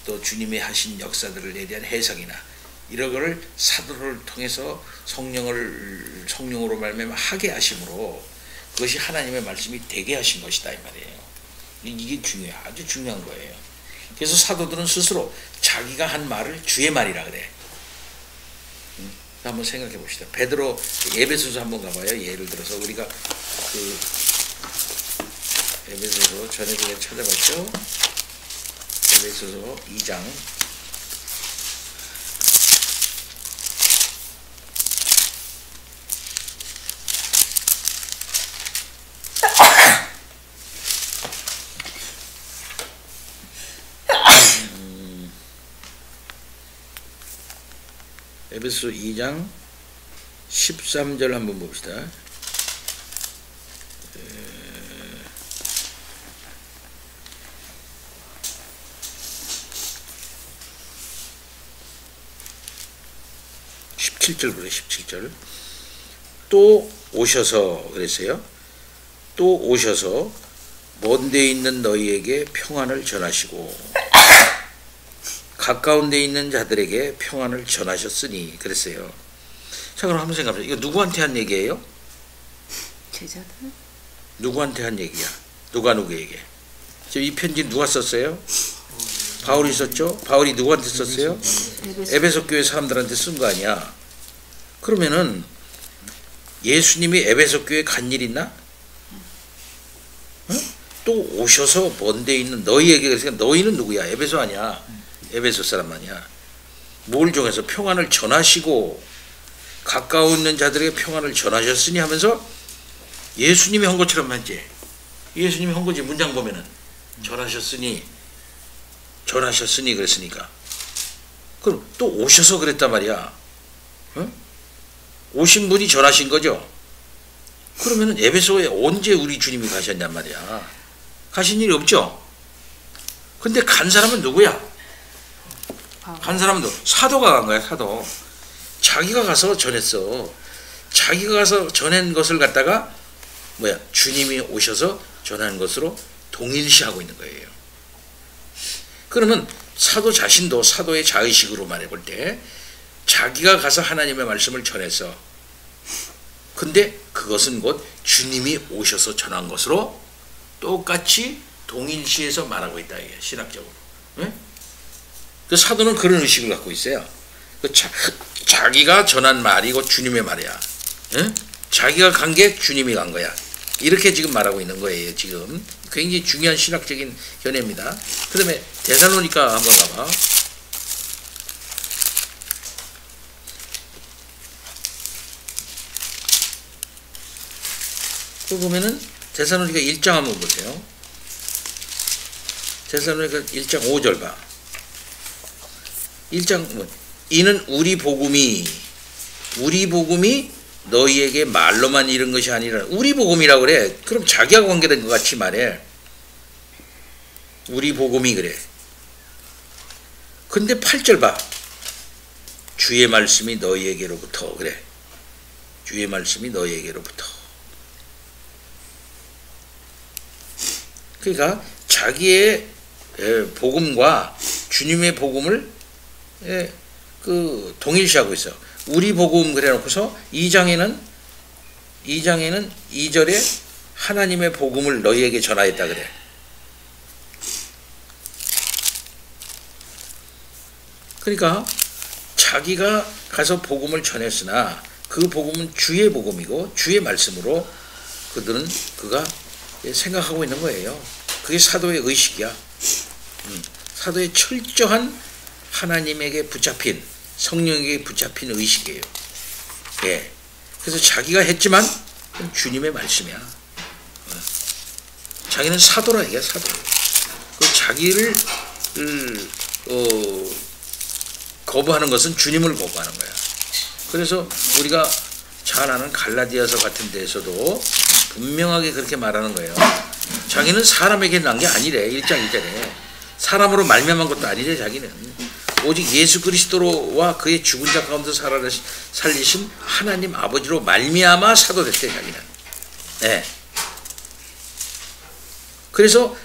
또 주님이 하신 역사들에 대한 해석이나 이런 거를 사도를 통해서 성령으로 말미암아 하게 하심으로 그것이 하나님의 말씀이 되게 하신 것이다 이 말이에요. 이게 아주 중요한 거예요. 그래서 사도들은 스스로 자기가 한 말을 주의 말이라 그래. 한번 생각해 봅시다. 베드로 에베소서 한번 가봐요. 예를 들어서 우리가 그 에베소서 전에 제가 찾아봤죠. 에베소서 2장 13절 한번 봅시다. 그래 17절. 또 오셔서 그랬어요. 또 오셔서 먼 데 있는 너희에게 평안을 전하시고 가까운 데 있는 자들에게 평안을 전하셨으니 그랬어요. 자, 그럼 한번 생각해보세요. 이거 누구한테 한 얘기예요? 제자들? 누구한테 한 얘기야? 누구에게? 지금 이 편지 누가 썼어요? 바울이 썼죠? 바울이 누구한테 썼어요? 에베소 교회 사람들한테 쓴 거 아니야. 그러면은 예수님이 에베소 교회에 간 일 있나? 또 오셔서 먼 데 있는 너희에게, 그러니까 너희는 누구야? 에베소 아니야. 에베소 사람 아니야. 뭘 정해서 평안을 전하시고 가까운 있는 자들에게 평안을 전하셨으니 하면서 예수님이 한 것처럼 하지. 예수님이 한 거지. 문장 보면은 전하셨으니 그랬으니까. 그럼 또 오셔서 그랬단 말이야. 응? 오신 분이 전하신 거죠. 그러면은 에베소에 언제 우리 주님이 가셨냔 말이야. 가신 일이 없죠. 근데 간 사람은 누구야? 간 사람은 사도가 간 거야. 사도. 자기가 가서 전했어. 자기가 가서 전한 것을 갖다가 주님이 오셔서 전하는 것으로 동일시하고 있는 거예요. 그러면 사도 자신도 사도의 자의식으로 말해볼 때 자기가 가서 하나님의 말씀을 전했어. 근데 그것은 곧 주님이 오셔서 전한 것으로 똑같이 동일시해서 말하고 있다. 이게 신학적으로. 네? 그 사도는 그런 의식을 갖고 있어요. 자기가 전한 말이 곧 주님의 말이야. 네? 자기가 간 게 주님이 간 거야. 이렇게 지금 말하고 있는 거예요. 지금 굉장히 중요한 신학적인 견해입니다. 그 다음에 데살로니가 한번 봐봐. 또 보면은 데살로니가 1장 한번 보세요. 데살로니가 1장 5절 봐. 1장 이는 우리 복음이 너희에게 말로만 이른 것이 아니라 우리 복음이라고 그래. 그럼 자기와 관계된 것 같이 말해. 우리 복음이 그래. 근데 8절 봐. 주의 말씀이 너희에게로부터 그래. 주의 말씀이 너희에게로부터. 그러니까 자기의 복음과 주님의 복음을 동일시하고 있어. 우리 복음 그래 놓고서 2장에는 2절에 하나님의 복음을 너희에게 전하였다 그래. 그러니까 자기가 가서 복음을 전했으나 그 복음은 주의 복음이고 주의 말씀으로 그가 생각하고 있는 거예요. 그게 사도의 의식이야. 사도의 철저한 하나님에게 붙잡힌 성령에게 붙잡힌 의식이에요. 예. 그래서 자기가 했지만 주님의 말씀이야. 자기는 사도라 이게 사도. 그 자기를 거부하는 것은 주님을 거부하는 거야. 그래서 우리가 잘 아는 갈라디아서 같은 데에서도 분명하게 그렇게 말하는 거예요. 자기는 사람에게 난 게 아니래. 1장 2절에 사람으로 말미암은 것도 아니래. 자기는 오직 예수 그리스도로와 그의 죽은 자 가운데 살리신 하나님 아버지로 말미암아 사도됐대. 자기는. 네. 그래서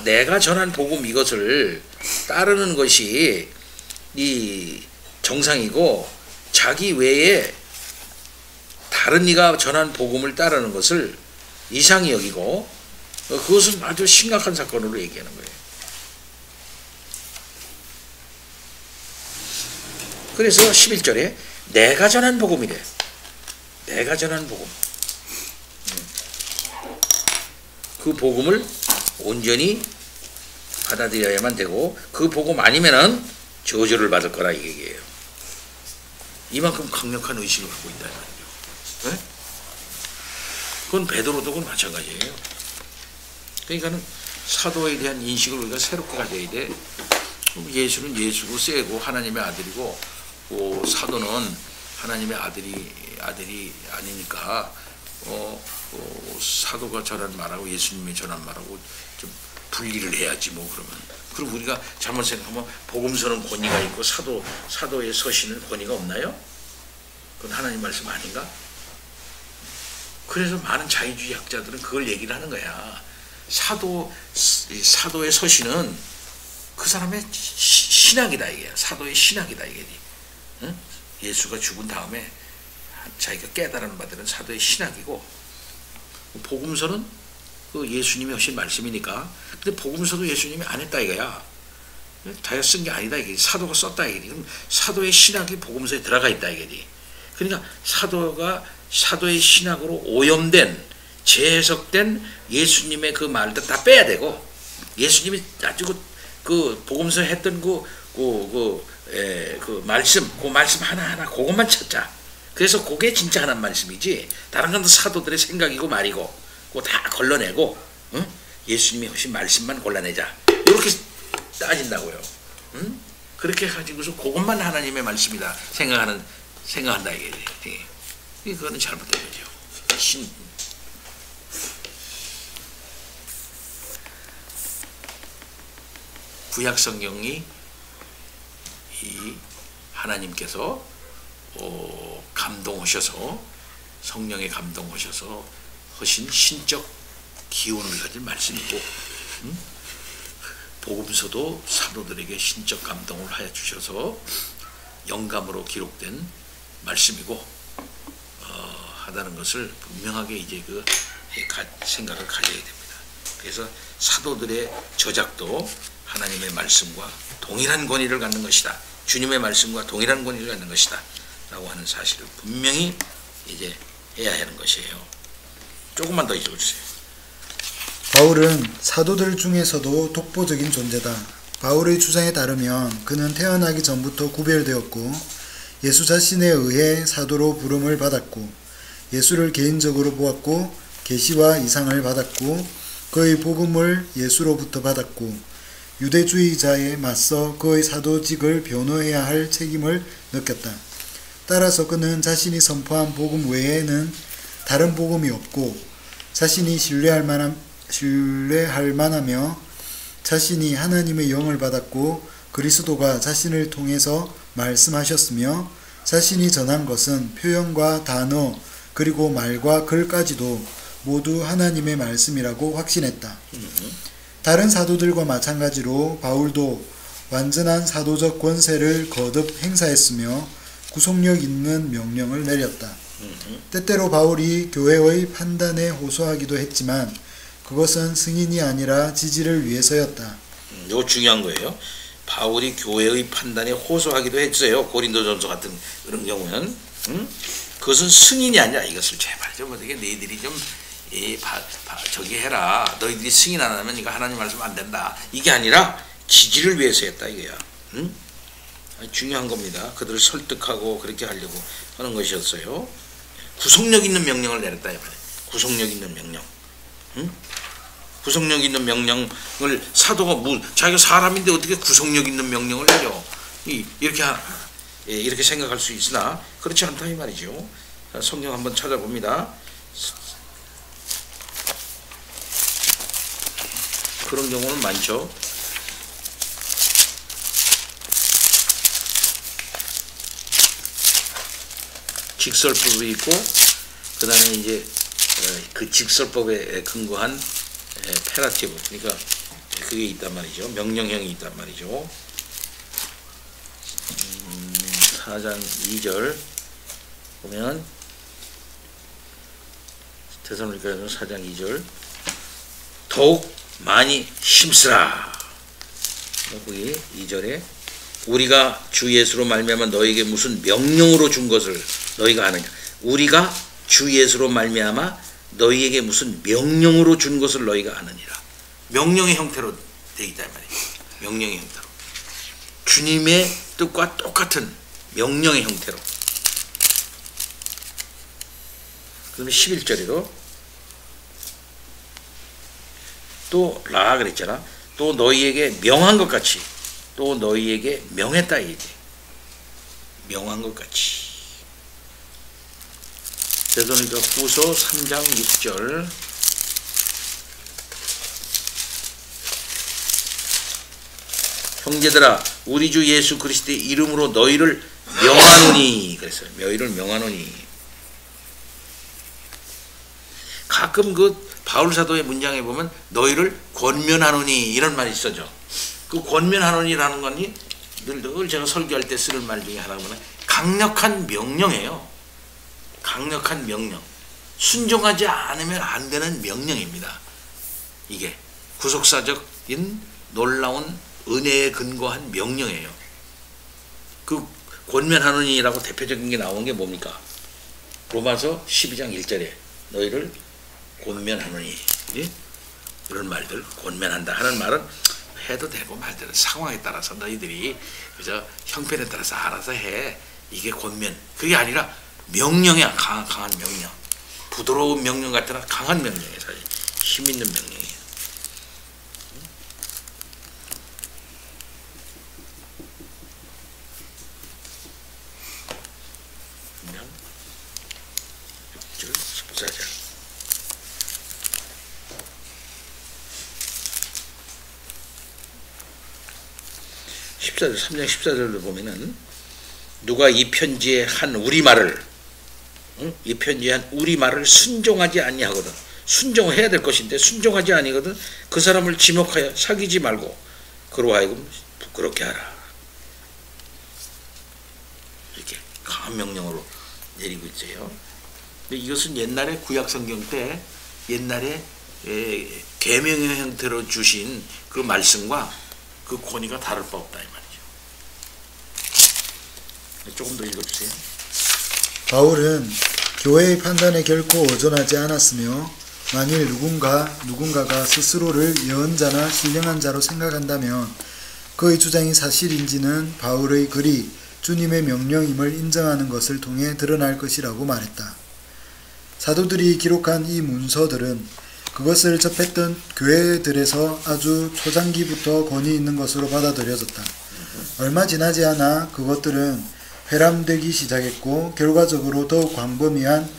내가 전한 복음 이것을 따르는 것이 이 정상이고 자기 외에 다른 이가 전한 복음을 따르는 것을 이상히 여기고 그것은 아주 심각한 사건으로 얘기하는 거예요. 그래서 11절에 내가 전한 복음이래. 내가 전한 복음. 그 복음을 온전히 받아들여야만 되고 그 복음 아니면은 저주를 받을 거라 이 얘기예요. 이만큼 강력한 의식을 갖고 있다는 거죠. 네? 그건 베드로도 그건 마찬가지예요. 그러니까는 사도에 대한 인식을 우리가 새롭게 가져야 돼. 예수는 예수고 세고 하나님의 아들이고 사도는 하나님의 아들이 아니니까 사도가 전한 말하고 예수님이 전한 말하고 좀 분리를 해야지 뭐 그러면. 그럼 우리가 잘못 생각하면 복음서는 권위가 있고 사도의 서신은 권위가 없나요? 그건 하나님 말씀 아닌가? 그래서 많은 자유주의 학자들은 그걸 얘기를 하는 거야. 사도의 서신은 그 사람의 신학이다 이게. 사도의 신학이다 이게. 응? 예수가 죽은 다음에 자기가 깨달은 바들은 사도의 신학이고 복음서는 그 예수님이 하신 말씀이니까. 근데 복음서도 예수님이 안 했다 이거야. 자기가 쓴 게 아니다 이게. 사도가 썼다 이게. 그럼 사도의 신학이 복음서에 들어가 있다 이게. 그러니까 사도의 신학으로 오염된 재해석된 예수님의 그 말도 다 빼야 되고 예수님이 아주 그 복음서에 했던 그 말씀 하나하나 그것만 찾자. 그래서 그게 진짜 하나님 말씀이지 다른 건 사도들의 생각이고 말이고 그거 다 걸러내고 응? 예수님이 하신 말씀만 골라내자. 이렇게 따진다고요. 응? 그렇게 가지고서 그것만 하나님의 말씀이다 생각한다 이게. 그거는 잘못된 거죠. 구약 성경이 이 하나님께서 감동하셔서 성령에 감동하셔서 하신 신적 기운을 가진 말씀이고 복음서도 사도들에게 신적 감동을 하여 주셔서 영감으로 기록된 말씀이고 하다는 것을 분명하게 이제 그 생각을 가져야 됩니다. 그래서 사도들의 저작도 하나님의 말씀과 동일한 권위를 갖는 것이다. 주님의 말씀과 동일한 권위를 갖는 것이다. 라고 하는 사실을 분명히 이제 해야 하는 것이에요. 조금만 더 읽어주세요. 바울은 사도들 중에서도 독보적인 존재다. 바울의 주장에 따르면 그는 태어나기 전부터 구별되었고 예수 자신에 의해 사도로 부름을 받았고 예수를 개인적으로 보았고 계시와 이상을 받았고 그의 복음을 예수로부터 받았고 유대주의자에 맞서 그의 사도직을 변호해야 할 책임을 느꼈다. 따라서 그는 자신이 선포한 복음 외에는 다른 복음이 없고 자신이 신뢰할 만하며 자신이 하나님의 영을 받았고 그리스도가 자신을 통해서 말씀하셨으며 자신이 전한 것은 표현과 단어 그리고 말과 글까지도 모두 하나님의 말씀이라고 확신했다. 다른 사도들과 마찬가지로 바울도 완전한 사도적 권세를 거듭 행사했으며 구속력 있는 명령을 내렸다. 때때로 바울이 교회의 판단에 호소하기도 했지만 그것은 승인이 아니라 지지를 위해서였다. 이거 중요한 거예요. 바울이 교회의 판단에 호소하기도 했어요. 고린도전서 같은 그런 경우는 그것은 승인이 아니라 이것을 제발 좀 어떻게 너희들이 좀 저기 해라. 너희들이 승인 안 하면 이거 하나님 말씀 안 된다. 이게 아니라 지지를 위해서 했다 이거야. 중요한 겁니다. 그들을 설득하고 그렇게 하려고 하는 것이었어요. 구속력 있는 명령을 내렸다 이 말이에요. 구속력 있는 명령. 구속력 있는 명령을 사도가 자기가 사람인데 어떻게 구속력 있는 명령을 내려? 이렇게 생각할 수 있으나 그렇지 않다 이 말이죠. 성경 한번 찾아봅니다. 그런 경우는 많죠. 직설법이 있고 그 다음에 이제 그 직설법에 근거한 페라티브, 그러니까 그게 있단 말이죠. 명령형이 있단 말이죠. 4장 2절 보면 데살로니가서 4장 2절 더욱 많이 힘쓰라. 거기 2절에 우리가 주 예수로 말미암아 너에게 무슨 명령으로 준 것을 너희가 아느냐. 우리가 주 예수로 말미암아 너희에게 무슨 명령으로 준 것을 너희가 아느니라. 명령의 형태로 되어 있다 말이에요. 명령의 형태로. 주님의 뜻과 똑같은 명령의 형태로. 그다음에 11절에도 또 라 그랬잖아. 또 너희에게 명한 것 같이 또 너희에게 명했다 이게. 명한 것 같이. 데살로니가 후서 3장 6절 형제들아 우리 주 예수 그리스도의 이름으로 너희를 명하노니 그랬어요. 너희를 명하노니. 가끔 그 바울 사도의 문장에 보면 너희를 권면하노니 이런 말이 있어져. 그 권면하노니라는 거니 늘 제가 설교할 때 쓰는 말 중에 하나가 강력한 명령이에요. 강력한 명령. 순종하지 않으면 안 되는 명령입니다. 이게 구속사적인 놀라운 은혜에 근거한 명령이에요. 그 권면하노니라고 대표적인 게 나온 게 뭡니까? 로마서 12장 1절에 너희를 권면하노니, 예? 이런 말들, 권면한다 하는 말은 해도 되고 말대로 상황에 따라서 너희들이 그저 형편에 따라서 알아서 해. 이게 권면. 그게 아니라 명령이야. 강한 명령. 부드러운 명령 같으나 강한 명령이에요. 사실 힘 있는 명령이에요. 명 6절 14절 14절 3장 14절을 보면은 누가 이 편지에 한 우리말을 이 편지에 한 우리말을 순종하지 아니하거든. 순종해야 될 것인데 순종하지 아니거든. 그 사람을 지목하여 사귀지 말고 그로 하여금 부끄럽게 하라. 이렇게 강한 명령으로 내리고 있어요. 근데 이것은 옛날에 구약성경 때 옛날에 계명의 형태로 주신 그 말씀과 그 권위가 다를 바 없다 이 말이죠. 조금 더 읽어주세요. 바울은 교회의 판단에 결코 의존하지 않았으며 만일 누군가가 스스로를 예언자나 신령한 자로 생각한다면 그의 주장이 사실인지는 바울의 글이 주님의 명령임을 인정하는 것을 통해 드러날 것이라고 말했다. 사도들이 기록한 이 문서들은 그것을 접했던 교회들에서 아주 초장기부터 권위 있는 것으로 받아들여졌다. 얼마 지나지 않아 그것들은 회람되기 시작했고 결과적으로 더욱 광범위한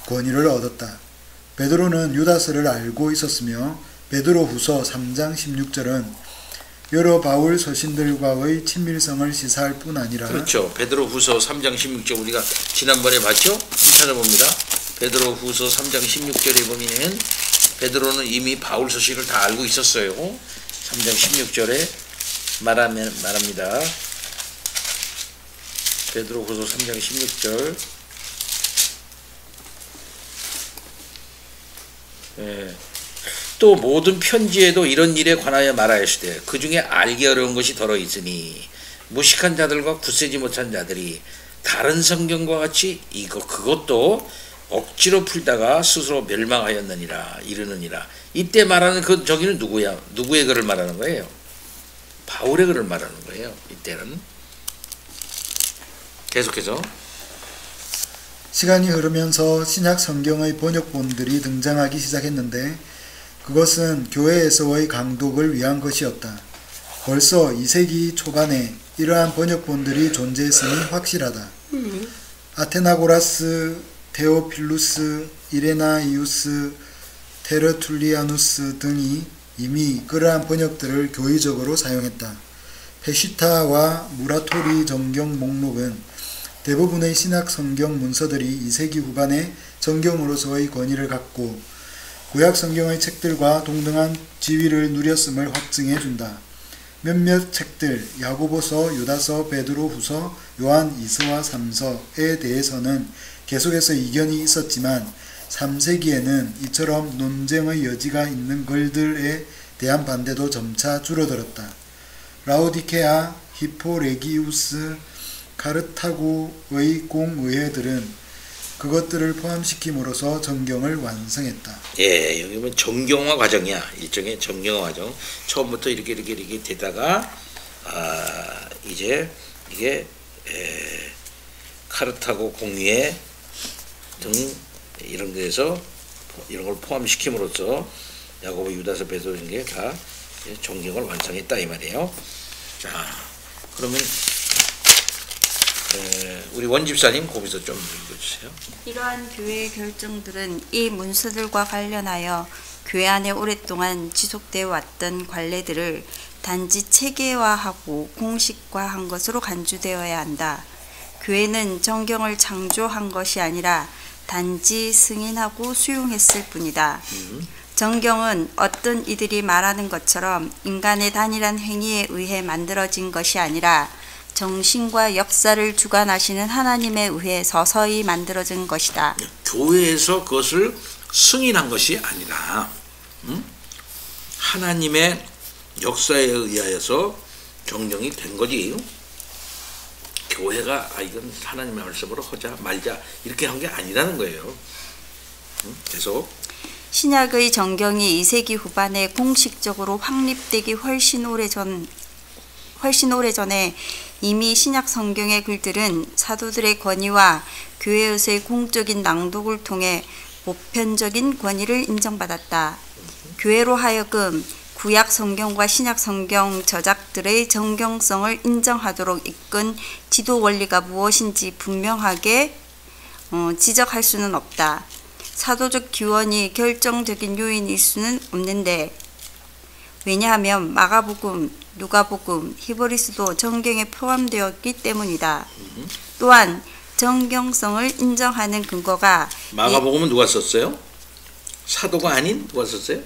권위를 얻었다. 베드로는 유다서를 알고 있었으며 베드로후서 3장 16절은 여러 바울 서신들과의 친밀성을 시사할 뿐 아니라 그렇죠. 베드로후서 3장 16절 우리가 지난번에 봤죠? 좀 찾아봅니다. 베드로후서 3장 16절에 보면은 베드로는 이미 바울 서신을 다 알고 있었어요. 3장 16절에 말합니다. 베드로후서 3장 16절 또 모든 편지에도 이런 일에 관하여 말하였으되 그 중에 알기 어려운 것이 더러 있으니 무식한 자들과 굳세지 못한 자들이 다른 성경과 같이 그것도 억지로 풀다가 스스로 멸망하였느니라 이르느니라. 이때 말하는 그 저기는 누구야? 누구의 글을 말하는 거예요? 바울의 글을 말하는 거예요. 이때는 계속해서 시간이 흐르면서 신약 성경의 번역본들이 등장하기 시작했는데 그것은 교회에서의 강독을 위한 것이었다. 벌써 2세기 초반에 이러한 번역본들이 존재했음이 확실하다. 아테나고라스, 테오필루스, 이레나이우스, 테르툴리아누스 등이 이미 그러한 번역들을 교의적으로 사용했다. 페시타와 무라토리 정경 목록은 대부분의 신약 성경 문서들이 2세기 후반에 정경으로서의 권위를 갖고 구약 성경의 책들과 동등한 지위를 누렸음을 확증해 준다. 몇몇 책들 야고보서, 유다서, 베드로후서, 요한 2서와 3서에 대해서는 계속해서 이견이 있었지만 3세기에는 이처럼 논쟁의 여지가 있는 글들에 대한 반대도 점차 줄어들었다. 라오디케아, 히포레기우스, 카르타고의 공의회들은 그것들을 포함시킴으로써 정경을 완성했다. 예, 여기 보면 정경화 과정이야. 일종의 정경화 과정. 처음부터 이렇게 되다가 이제 이게 카르타고 공의회 등 이런 데서 이런 걸 포함시킴으로써 야고보, 유다서, 베드로 이런 게 다 정경을 완성했다 이 말이에요. 자, 그러면 우리 원집사님 거기서 좀 읽어주세요. 이러한 교회의 결정들은 이 문서들과 관련하여 교회 안에 오랫동안 지속되어 왔던 관례들을 단지 체계화하고 공식화한 것으로 간주되어야 한다. 교회는 정경을 창조한 것이 아니라 단지 승인하고 수용했을 뿐이다. 정경은 어떤 이들이 말하는 것처럼 인간의 단일한 행위에 의해 만들어진 것이 아니라 정신과 역사를 주관하시는 하나님에 의해 서서히 만들어진 것이다. 교회에서 그것을 승인한 것이 아니라 하나님의 역사에 의하여서 정경이 된 거지. 교회가 이건 하나님의 말씀으로 하자 말자 이렇게 한 게 아니라는 거예요. 계속 신약의 정경이 2세기 후반에 공식적으로 확립되기 훨씬 오래전에 이미 신약 성경의 글들은 사도들의 권위와 교회에서의 공적인 낭독을 통해 보편적인 권위를 인정받았다. 교회로 하여금 구약 성경과 신약 성경 저작들의 정경성을 인정하도록 이끈 지도 원리가 무엇인지 분명하게 지적할 수는 없다. 사도적 기원이 결정적인 요인일 수는 없는데 왜냐하면 마가복음, 누가복음, 히브리서도 정경에 포함되었기 때문이다. 또한 정경성을 인정하는 근거가 마가복음은 누가 썼어요? 사도가 아닌 누가 썼어요?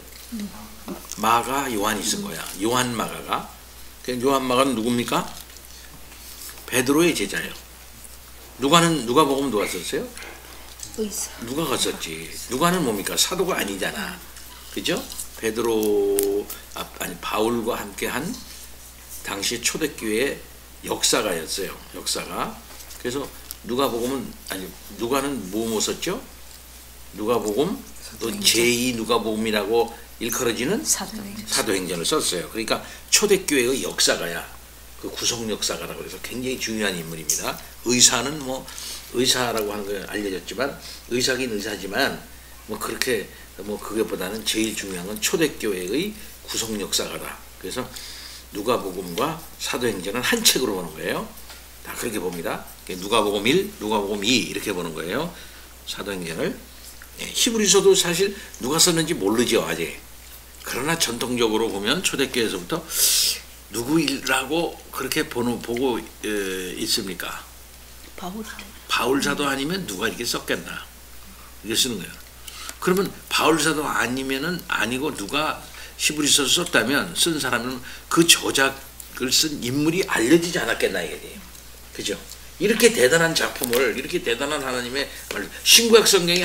마가 요한이 쓴 거야. 요한 마가가. 요한 마가는 누굽니까? 베드로의 제자예요. 누가복음 누가 썼어요? 의사. 누가가 썼지. 누가는 뭡니까? 사도가 아니잖아. 그죠? 바울과 함께한 당시 초대교회 역사가였어요. 역사가. 그래서 누가복음은 아니 누가는 뭐 썼죠? 누가복음 또 제2 누가복음이라고 일컬어지는 사도행전을 썼어요. 그러니까 초대교회의 역사가야 그 구속 역사가라고 해서 굉장히 중요한 인물입니다. 의사는 뭐 의사라고 하는 거 알려졌지만 의사긴 의사지만 뭐 그렇게 뭐 그게보다는 제일 중요한 건 초대교회의 구속 역사가다. 그래서 누가복음과 사도행전은 한 책으로 보는 거예요. 다 그렇게 봅니다. 누가복음 1, 누가복음 2 이렇게 보는 거예요. 사도행전을. 히브리서도 사실 누가 썼는지 모르죠 아직. 그러나 전통적으로 보면 초대교회에서부터 누구라고 그렇게 보고 있습니까? 바울 사도 아니면 누가 이렇게 썼겠나? 이렇게 쓰는 거예요. 그러면 바울 사도 아니면은 아니고 누가 히브리서를 썼다면 쓴 사람은 그 저작을 쓴 인물이 알려지지 않았겠나 이게. 그죠? 이렇게 대단한 작품을 이렇게 대단한 하나님의 말 신구약 성경이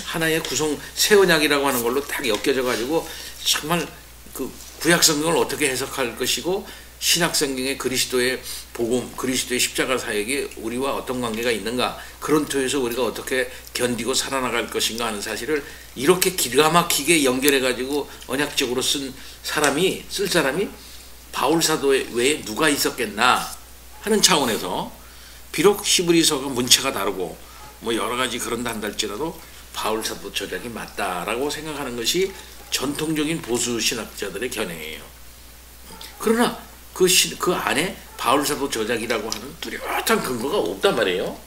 하나의 구성 새 언약이라고 하는 걸로 딱 엮여져 가지고 정말 그 구약 성경을 어떻게 해석할 것이고 신약 성경의 그리스도의 복음, 그리스도의 십자가 사역이 우리와 어떤 관계가 있는가, 그런 토에서 우리가 어떻게 견디고 살아나갈 것인가 하는 사실을 이렇게 기가 막히게 연결해 가지고 언약적으로 쓸 사람이 바울 사도 외에 누가 있었겠나 하는 차원에서 비록 히브리서가 문체가 다르고 뭐 여러 가지 그런다 한달지라도 바울 사도 저작이 맞다라고 생각하는 것이 전통적인 보수 신학자들의 견해예요. 그러나 그 안에 바울 사도 저작이라고 하는 뚜렷한 근거가 없단 말이에요.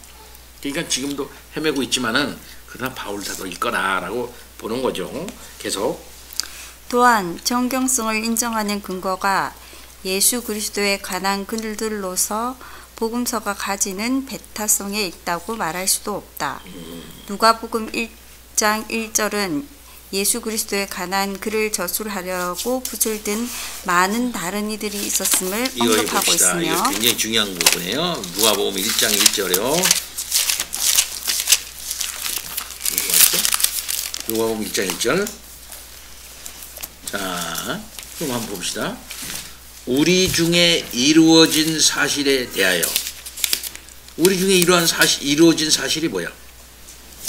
그러니까 지금도 헤매고 있지만은 그러나 바울 사도일 거다라고 보는 거죠. 계속. 또한 정경성을 인정하는 근거가 예수 그리스도에 관한 글들로서 복음서가 가지는 배타성에 있다고 말할 수도 없다. 누가복음 1장 1절은 예수 그리스도에 관한 글을 저술하려고 붓을 든 많은 다른 이들이 있었음을 언급하고 있으며, 이거 굉장히 중요한 부분이에요. 누가복음 1장 1절이요. 누가복음 1장 1절. 자, 그럼 한번 봅시다. 우리 중에 이루어진 사실에 대하여. 우리 중에 이루어진 사실이 뭐야?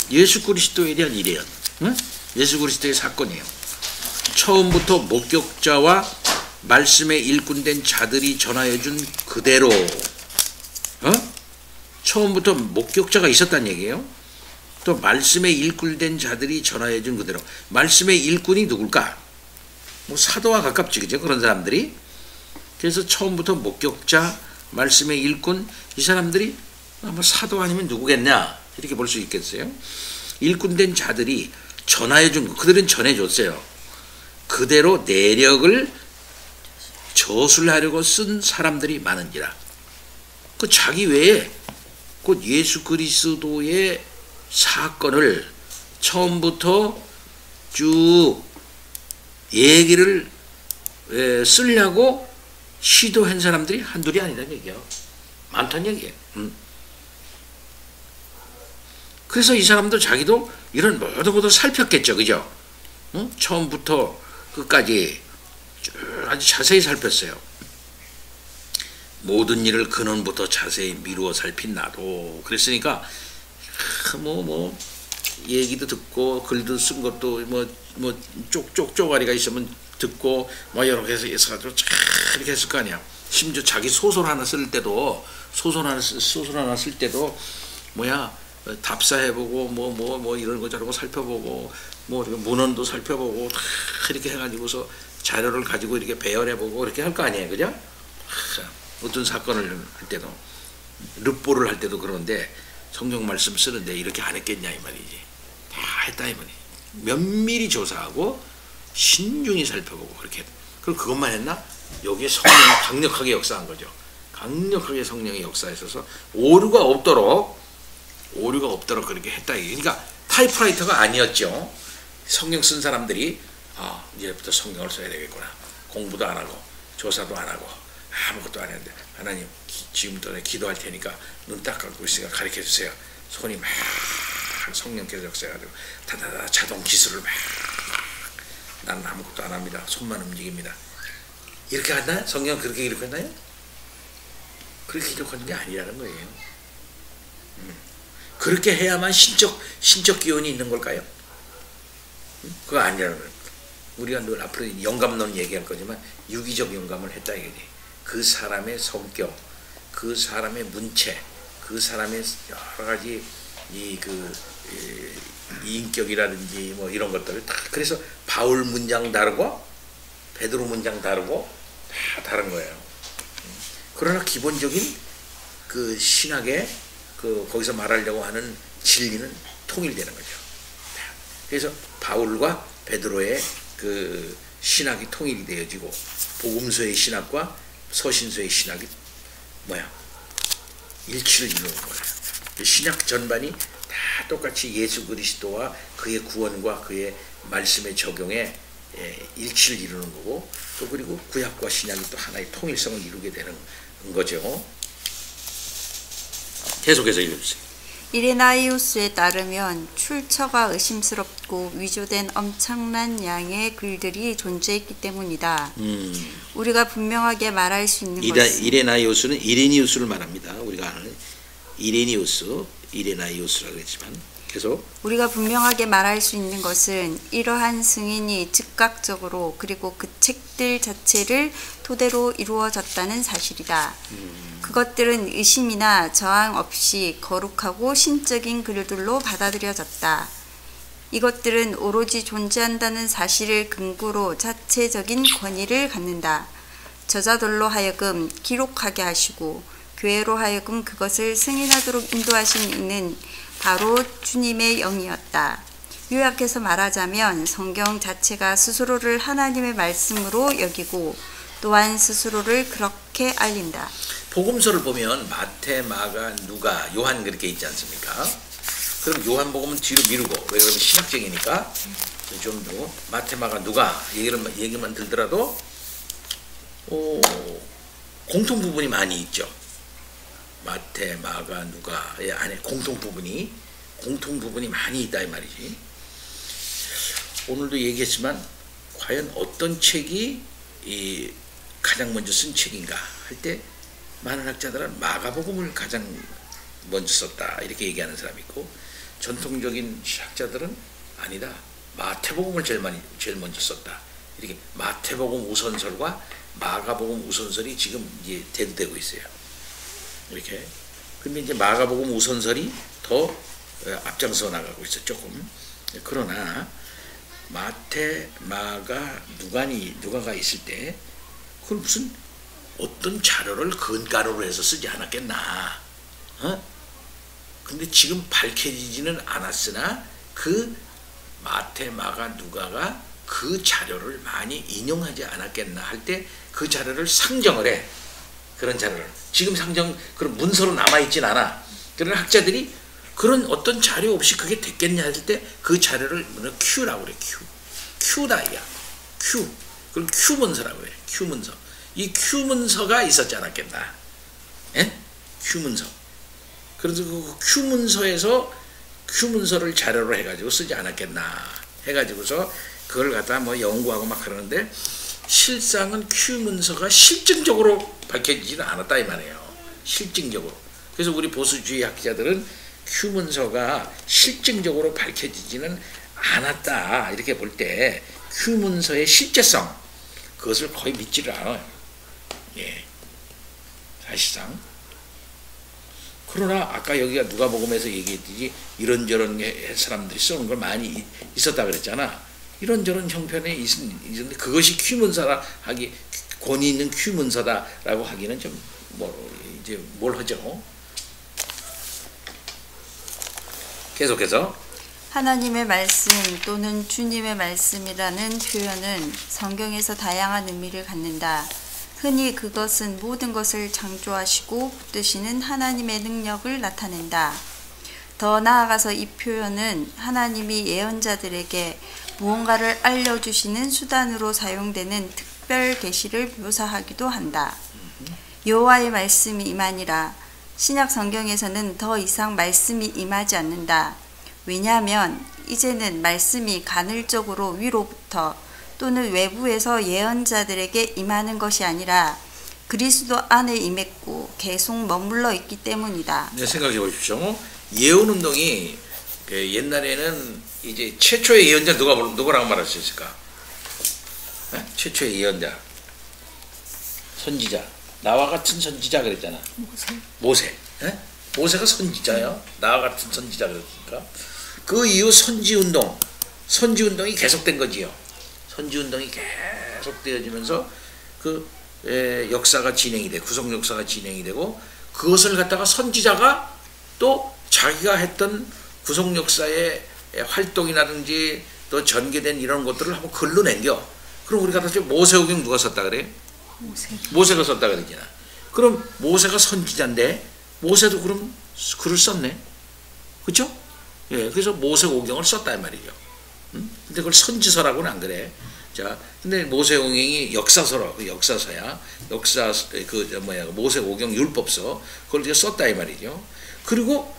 예수 그리스도에 대한 일이에요. 응? 예수 그리스도의 사건이에요. 처음부터 목격자와 말씀에 일꾼된 자들이 전하여준 그대로. 처음부터 목격자가 있었다는 얘기예요. 또 말씀에 일꾼된 자들이 전하여준 그대로. 말씀의 일꾼이 누굴까? 뭐 사도와 가깝지, 그죠? 그런 사람들이. 그래서 처음부터 목격자, 말씀의 일꾼, 이 사람들이 뭐 사도 아니면 누구겠냐 이렇게 볼 수 있겠어요. 일꾼된 자들이 전하여준 거, 그들은 전해줬어요. 그대로 내력을 저술하려고 쓴 사람들이 많은지라. 그 자기 외에 곧 예수 그리스도의 사건을 처음부터 쭉 얘기를 쓰려고 시도한 사람들이 한둘이 아니라는 얘기예요. 많다는 얘기예요. 그래서 이 사람도 자기도 이런 모든 것을 살폈겠죠. 그죠? 처음부터 끝까지 아주 자세히 살폈어요. 모든 일을 근원부터 자세히 미루어 살핀 나도. 그랬으니까 뭐 얘기도 듣고 글도 쓴 것도 뭐 쪽쪽쪽아리가 있으면 듣고 뭐 여러 개 해서 이렇게 했을 거 아니야. 심지어 자기 소설 하나 쓸 때도 뭐야 답사해보고 뭐 이런 거 저런 거 살펴보고 뭐 문헌도 살펴보고 이렇게 해가지고서 자료를 가지고 이렇게 배열해보고 이렇게 할 거 아니에요, 그죠? 어떤 사건을 할 때도 르보를 할 때도 그런데 성경 말씀 쓰는데 이렇게 안 했겠냐 이 말이지. 다 했다 이 말이지. 면밀히 조사하고 신중히 살펴보고 그렇게. 그럼 그것만 했나? 여기에 성령이 강력하게 역사한 거죠. 강력하게 성령의 역사에 있어서 오류가 없도록 그렇게 했다. 그러니까 타이프라이터가 아니었죠. 성경 쓴 사람들이 이제부터 성경을 써야 되겠구나. 공부도 안 하고 조사도 안 하고 아무것도 안 했는데 하나님 지금부터 기도할 테니까 눈 딱 감고 있으니까 가르쳐 주세요. 손이 막 성령께서 역사해가지고 다다다 자동 기술을 막 나는 아무것도 안 합니다. 손만 움직입니다. 이렇게 했나요? 성경 그렇게 기록했나요? 그렇게 기록한 게 아니라는 거예요. 그렇게 해야만 신적 기원이 있는 걸까요? 그거 아니라는 거예요. 우리가 늘 앞으로 영감론 얘기할 거지만 유기적 영감을 했다 이거지. 그 사람의 성격, 그 사람의 문체, 그 사람의 여러 가지 인격이라든지 뭐 이런 것들을 다, 그래서 바울 문장 다르고 베드로 문장 다르고 다 다른 거예요. 그러나 기본적인 그 신학의 거기서 말하려고 하는 진리는 통일되는 거죠. 그래서 바울과 베드로의 그 신학이 통일이 되어지고 복음서의 신학과 서신서의 신학이 일치를 이루는 거예요. 신약 전반이 다 똑같이 예수 그리스도와 그의 구원과 그의 말씀의 적용에 일치를 이루는 거고, 또 그리고 구약과 신약이 또 하나의 통일성을 이루게 되는 거죠. 계속해서 읽어주세요. 이레나이우스에 따르면 출처가 의심스럽고 위조된 엄청난 양의 글들이 존재했기 때문이다. 우리가 분명하게 말할 수 있는 것은 이레나이우스는 이레니우스를 말합니다. 우리가 아는 이레나이우스라고 했지만 계속 우리가 분명하게 말할 수 있는 것은 이러한 승인이 즉각적으로 그리고 그 책들 자체를 토대로 이루어졌다는 사실이다. 그것들은 의심이나 저항 없이 거룩하고 신적인 글들로 받아들여졌다. 이것들은 오로지 존재한다는 사실을 근거로 자체적인 권위를 갖는다. 저자들로 하여금 기록하게 하시고 교회로 하여금 그것을 승인하도록 인도하신 이는 바로 주님의 영이었다. 요약해서 말하자면 성경 자체가 스스로를 하나님의 말씀으로 여기고 또한 스스로를 그렇게 알린다. 복음서를 보면 마태, 마가, 누가, 요한 그렇게 있지 않습니까? 그럼 요한복음은 뒤로 미루고, 왜 그러면 신학적이니까 좀 더 마태, 마가, 누가 얘기만 들더라도 공통 부분이 많이 있죠. 마태, 마가, 누가의 안에 공통 부분이 많이 있다 이 말이지. 오늘도 얘기했지만 과연 어떤 책이 가장 먼저 쓴 책인가 할 때 많은 학자들은 마가복음을 가장 먼저 썼다 이렇게 얘기하는 사람이 있고, 전통적인 학자들은 아니다, 마태복음을 제일 먼저 썼다 이렇게. 마태복음 우선설과 마가복음 우선설이 지금 이제 대두되고 있어요. 이렇게. 근데 이제 마가복음 우선설이 더 앞장서 나가고 있어 조금. 그러나 마태, 마가, 누가가 있을 때 그걸 무슨 어떤 자료를 근가로로 해서 쓰지 않았겠나. 근데 지금 밝혀지지는 않았으나 그 마태, 마가, 누가가 그 자료를 많이 인용하지 않았겠나 할 때 그 자료를 상정을 해. 그런 자료를 지금 그런 문서로 남아있진 않아. 그런 학자들이 그런 어떤 자료 없이 그게 됐겠냐 할 때 그 자료를 Q라고 그래. Q다 이야. Q. 그걸 Q문서라고 해. Q문서. 이 Q문서가 있었지 않았겠나. 예? Q문서. 그래서 그 Q문서를 자료로 해가지고 쓰지 않았겠나 해가지고서 그걸 갖다 연구하고 막 그러는데, 실상은 Q문서가 실증적으로 밝혀지지는 않았다 이 말이에요. 실증적으로. 그래서 우리 보수주의 학자들은 Q문서가 실증적으로 밝혀지지는 않았다 이렇게 볼 때 Q문서의 실제성 그것을 거의 믿지를 않아요. 예, 사실상. 그러나 아까 여기가 누가복음에서 얘기했듯이 이런저런 사람들이 쓰는 걸 많이 있었다 그랬잖아. 이런저런 형편에 있었는데 그것이 Q문서라 하기, 권위 있는 Q문서다라고 하기는 좀 이제 뭘 하죠. 계속해서 하나님의 말씀 또는 주님의 말씀이라는 표현은 성경에서 다양한 의미를 갖는다. 흔히 그것은 모든 것을 창조하시고 붙드시는 하나님의 능력을 나타낸다. 더 나아가서 이 표현은 하나님이 예언자들에게 무언가를 알려주시는 수단으로 사용되는 특별 계시를 묘사하기도 한다. 여호와의 말씀이 임하니라. 신약 성경에서는 더 이상 말씀이 임하지 않는다. 왜냐하면 이제는 말씀이 간헐적으로 위로부터 또는 외부에서 예언자들에게 임하는 것이 아니라 그리스도 안에 임했고 계속 머물러 있기 때문이다. 네, 생각해 보십시오. 예언 운동이 옛날에는 이제 최초의 예언자 누구라고 말할 수 있을까? 네? 최초의 예언자, 선지자, 나와 같은 선지자 그랬잖아. 모세. 네? 모세가 선지자요. 나와 같은 선지자 그랬으니까. 그 이후 선지운동이 계속된 거지요. 선지운동이 계속되어지면서 그 역사가 진행이 돼, 구속 역사가 진행이 되고, 그것을 갖다가 선지자가 또 자기가 했던 구속 역사의 활동이라든지 또 전개된 이런 것들을 한번 글로 남겨. 그럼 우리가 다시 모세오경 누가 썼다 그래? 모세가 썼다 그랬잖아. 그럼 모세가 선지자인데 모세도 그럼 글을 썼네. 그렇죠? 예, 그래서 모세오경을 썼다 이 말이죠. 근데 그걸 선지서라고는 안 그래. 자, 근데 모세오경이 역사서라고, 역사서야. 모세오경 율법서, 그걸 이제 썼다 이 말이죠. 그리고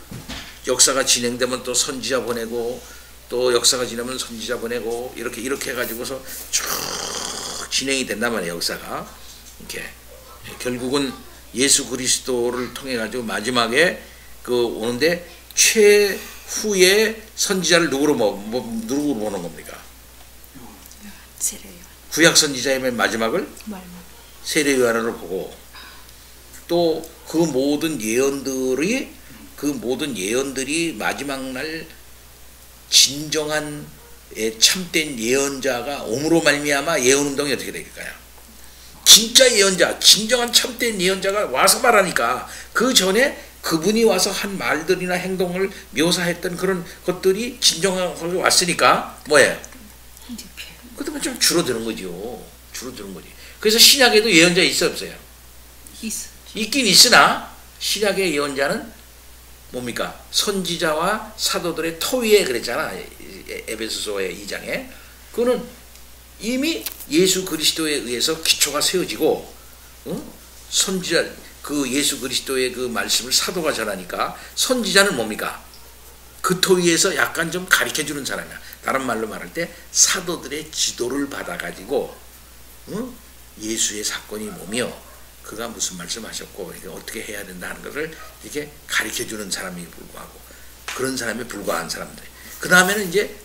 역사가 진행되면 또 선지자 보내고, 또 역사가 지나면 선지자 보내고, 이렇게 해가지고서 쭉 진행이 된단 말이에요, 역사가. 이렇게. 결국은 예수 그리스도를 통해가지고 마지막에 오는데, 최후의 선지자를 누구로 보는 겁니까? 구약 선지자의 맨 마지막을 세례 요한으로 보고, 또 그 모든 예언들이 마지막 날 진정한 참된 예언자가 옴으로 말미암아 예언 운동이 어떻게 될까요? 진짜 예언자, 진정한 참된 예언자가 와서 말하니까, 그 전에 그분이 와서 한 말들이나 행동을 묘사했던 그런 것들이 진정하게 왔으니까 뭐예요? 그러면 좀 줄어드는 거죠. 줄어드는 거지. 그래서 신약에도 예언자 있어 없어요? 있긴 있으나 신약의 예언자는 뭡니까? 선지자와 사도들의 터 위에 그랬잖아. 에베소서의 2장에. 그거는 이미 예수 그리스도에 의해서 기초가 세워지고, 선지자, 그 예수 그리스도의 그 말씀을 사도가 전하니까, 선지자는 뭡니까? 그 터 위에서 약간 좀 가르쳐주는 사람이야. 다른 말로 말할 때 사도들의 지도를 받아가지고 예수의 사건이 뭐며 그가 무슨 말씀하셨고 이게 어떻게 해야 된다 하는 것을 이렇게 가르쳐주는 사람이 불구하고, 그런 사람에 불과한 사람들. 그 다음에는 이제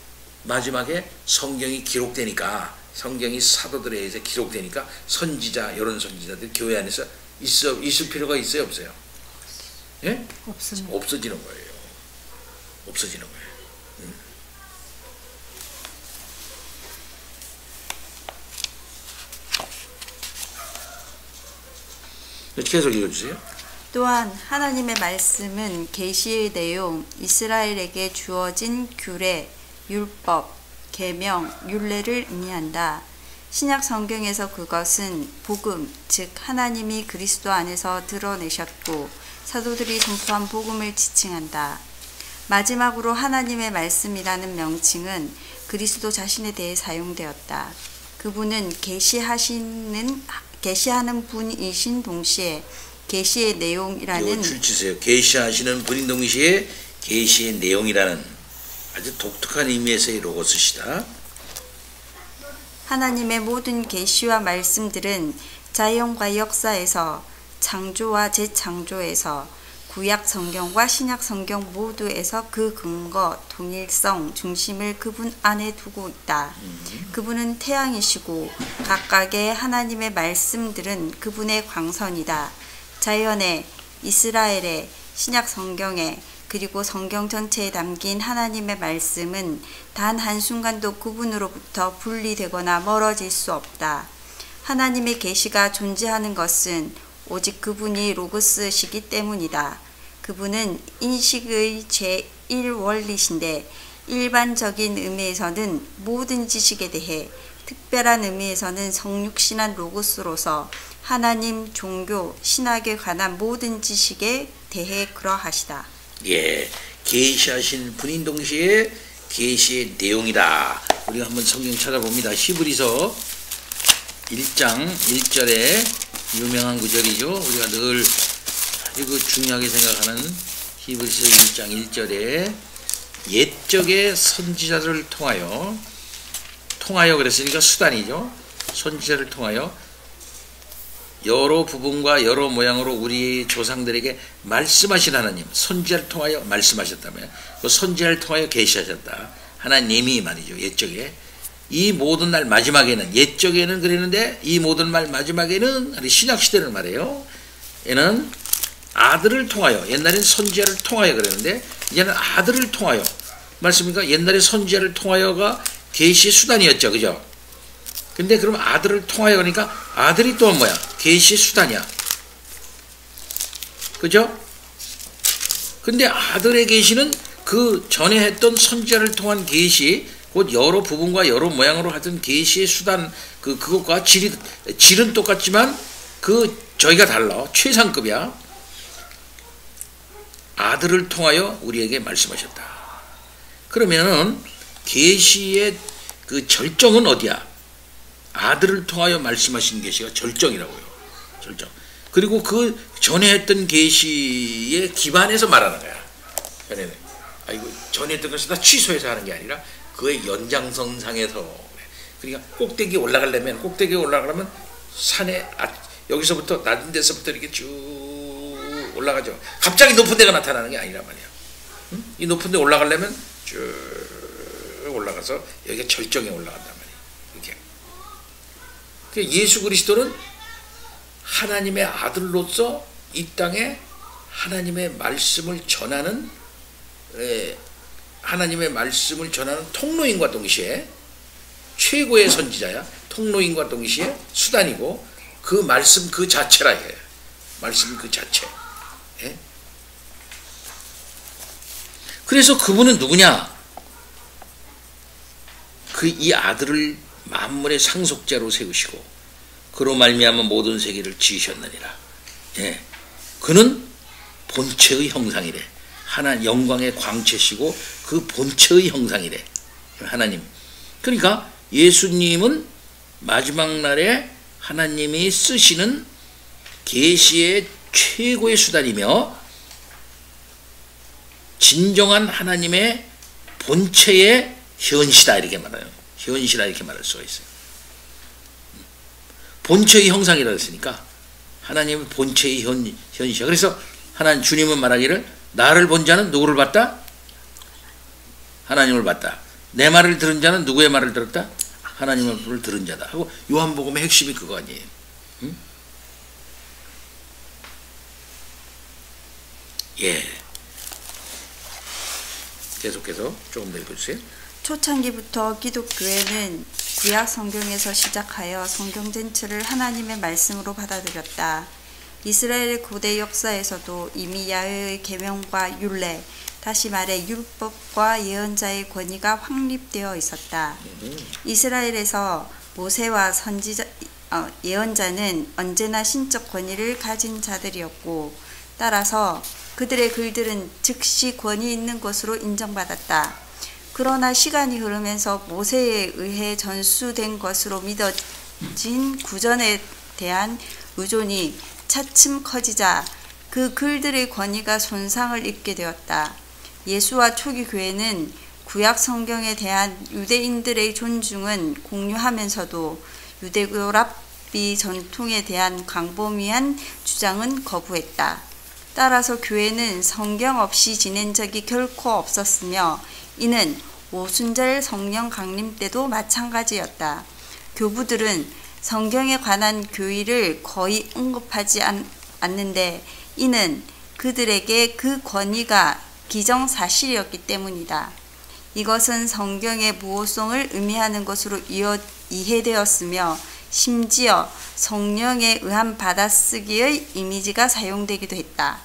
마지막에 성경이 기록되니까, 성경이 사도들에 의해서 기록되니까 선지자, 이런 선지자들 교회 안에서 있을 필요가 있어요 없어요? 예? 없어지는 거예요. 없어지는 거예요. 계속 읽어주세요. 또한 하나님의 말씀은 계시의 내용, 이스라엘에게 주어진 규례, 율법, 계명, 율례를 의미한다. 신약 성경에서 그것은 복음, 즉 하나님이 그리스도 안에서 드러내셨고 사도들이 선포한 복음을 지칭한다. 마지막으로 하나님의 말씀이라는 명칭은 그리스도 자신에 대해 사용되었다. 그분은 계시하는 분이신 동시에 계시의 내용이라는, 줄치세요. 계시하시는 분인 동시에 계시의 내용이라는 아주 독특한 의미에서의 로고스시다. 하나님의 모든 계시와 말씀들은 자연과 역사에서, 창조와 재창조에서, 구약 성경과 신약 성경 모두에서 그 근거, 동일성, 중심을 그분 안에 두고 있다. 그분은 태양이시고 각각의 하나님의 말씀들은 그분의 광선이다. 자연에, 이스라엘에, 신약 성경에, 그리고 성경 전체에 담긴 하나님의 말씀은 단 한순간도 그분으로부터 분리되거나 멀어질 수 없다. 하나님의 계시가 존재하는 것은 오직 그분이 로고스시기 때문이다. 그분은 인식의 제1원리신데 일반적인 의미에서는 모든 지식에 대해, 특별한 의미에서는 성육신한 로고스로서 하나님, 종교, 신학에 관한 모든 지식에 대해 그러하시다. 예, 계시하신 분인 동시에 계시의 내용이다. 우리가 한번 성경 찾아봅니다. 히브리서 1장 1절에 유명한 구절이죠. 우리가 늘 아주 중요하게 생각하는 히브리서 1장 1절에 옛적의 선지자를 통하여 그랬으니까 수단이죠. 선지자를 통하여 여러 부분과 여러 모양으로 우리 조상들에게 말씀하신 하나님, 선지자를 통하여 말씀하셨다며, 그 선지자를 통하여 계시하셨다. 하나님이 말이죠. 옛적에 이 모든 날 마지막에는, 옛적에는 그랬는데 이 모든 날 마지막에는, 신약시대를 말해요. 얘는 아들을 통하여, 옛날엔 선지자를 통하여 그랬는데 이제는 아들을 통하여 말씀입니까? 옛날에 선지자를 통하여가 계시의 수단이었죠. 그죠? 근데 그럼 아들을 통하여 그러니까 아들이 또 뭐야? 계시의 수단이야. 그죠? 근데 아들의 계시는 그 전에 했던 선지자를 통한 계시, 곧 여러 부분과 여러 모양으로 하던 계시의 수단, 그것과 질은 똑같지만 저희가 달라. 최상급이야. 아들을 통하여 우리에게 말씀하셨다. 그러면은 계시의 그 절정은 어디야? 아들을 통하여 말씀하신 계시가 절정이라고요. 절정. 그리고 그 전에 했던 계시에 기반해서 말하는 거야. 이거 전에 했던 것을 다 취소해서 하는 게 아니라 그의 연장선상에서. 그러니까 꼭대기에 올라가려면 산에 여기서부터 낮은 데서부터 이렇게 쭉 올라가죠. 갑자기 높은 데가 나타나는 게 아니란 말이야. 응? 이 높은 데 올라가려면 쭉 올라가서 여기가 절정에 올라간단 말이야. 이렇게. 그러니까 예수 그리스도는 하나님의 아들로서 이 땅에 하나님의 말씀을 전하는 통로인과 동시에 최고의 선지자야. 통로인과 동시에 수단이고 그 말씀 그 자체라 이거예요. 말씀 그 자체. 예? 그래서 그분은 누구냐? 이 아들을 만물의 상속자로 세우시고 그로 말미암아 모든 세계를 지으셨느니라. 예. 그는 본체의 형상이래. 하나님 영광의 광채시고 그 본체의 형상이래. 하나님. 그러니까 예수님은 마지막 날에 하나님이 쓰시는 계시의 최고의 수단이며 진정한 하나님의 본체의 현시다 이렇게 말해요. 현시다 이렇게 말할 수가 있어요. 본체의 형상이라고 했으니까 하나님의 본체의 현시야. 그래서 하나님 주님은 말하기를 나를 본 자는 누구를 봤다? 하나님을 봤다. 내 말을 들은 자는 누구의 말을 들었다? 하나님을 들은 자다. 하고 요한복음의 핵심이 그거 아니에요. 응? 예. 계속해서 조금 더 읽어주세요. 초창기부터 기독교회는 구약 성경에서 시작하여 성경 전체를 하나님의 말씀으로 받아들였다. 이스라엘의 고대 역사에서도 이미 야훼의 계명과 율례, 다시 말해 율법과 예언자의 권위가 확립되어 있었다. 이스라엘에서 모세와 예언자는 언제나 신적 권위를 가진 자들이었고 따라서 그들의 글들은 즉시 권위 있는 것으로 인정받았다. 그러나 시간이 흐르면서 모세에 의해 전수된 것으로 믿어진 구전에 대한 의존이 차츰 커지자 그 글들의 권위가 손상을 입게 되었다. 예수와 초기 교회는 구약 성경에 대한 유대인들의 존중은 공유하면서도 유대교 랍비 전통에 대한 광범위한 주장은 거부했다. 따라서 교회는 성경 없이 지낸 적이 결코 없었으며 이는 오순절 성령 강림 때도 마찬가지였다. 교부들은 성경에 관한 교의를 거의 언급하지 않는데 이는 그들에게 그 권위가 기정사실이었기 때문이다. 이것은 성경의 무호성을 의미하는 것으로 이해되었으며 심지어 성령에 의한 받아쓰기의 이미지가 사용되기도 했다.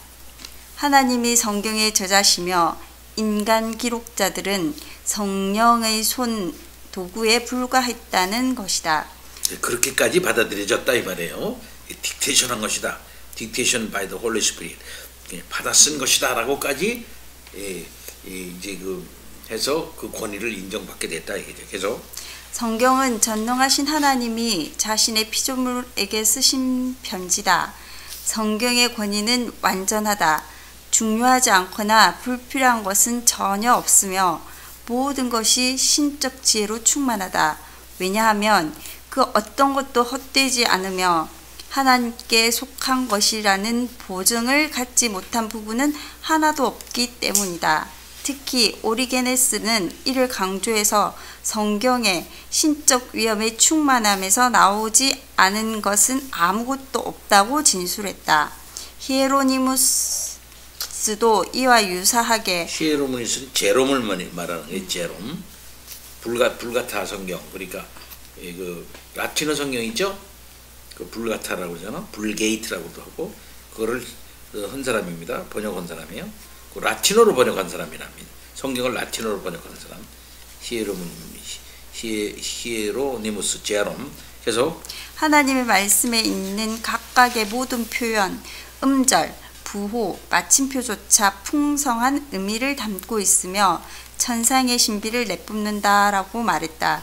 하나님이 성경의 저자시며 인간 기록자들은 성령의 손 도구에 불과했다는 것이다. 그렇게까지 받아들여졌다 이 말이에요. 딕테이션한 것이다. Dictation by the Holy Spirit. 받아 쓴 것이다라고까지 이제 해서 그 권위를 인정받게 됐다 이거죠. 계속. 성경은 전능하신 하나님이 자신의 피조물에게 쓰신 편지다. 성경의 권위는 완전하다. 중요하지 않거나 불필요한 것은 전혀 없으며 모든 것이 신적 지혜로 충만하다. 왜냐하면 그 어떤 것도 헛되지 않으며 하나님께 속한 것이라는 보증을 갖지 못한 부분은 하나도 없기 때문이다. 특히 오리게네스는 이를 강조해서 성경에 신적 위엄의 충만함에서 나오지 않은 것은 아무것도 없다고 진술했다. 히에로니무스도 이와 유사하게 히에로니무스는 제롬을 말하는 거예요. 제롬. 불가타 성경, 그러니까 그 라틴어 성경 있죠? 그 불가타라고 그러잖아. 불게이트라고도 하고 그거를 한 사람입니다. 번역한 사람이에요. 그 라틴어로 번역한 사람이랍니다. 성경을 라틴어로 번역한 사람. 히에로니무스 제롬. 계속 하나님의 말씀에 있는 각각의 모든 표현, 음절, 부호, 마침표조차 풍성한 의미를 담고 있으며 천상의 신비를 내뿜는다라고 말했다.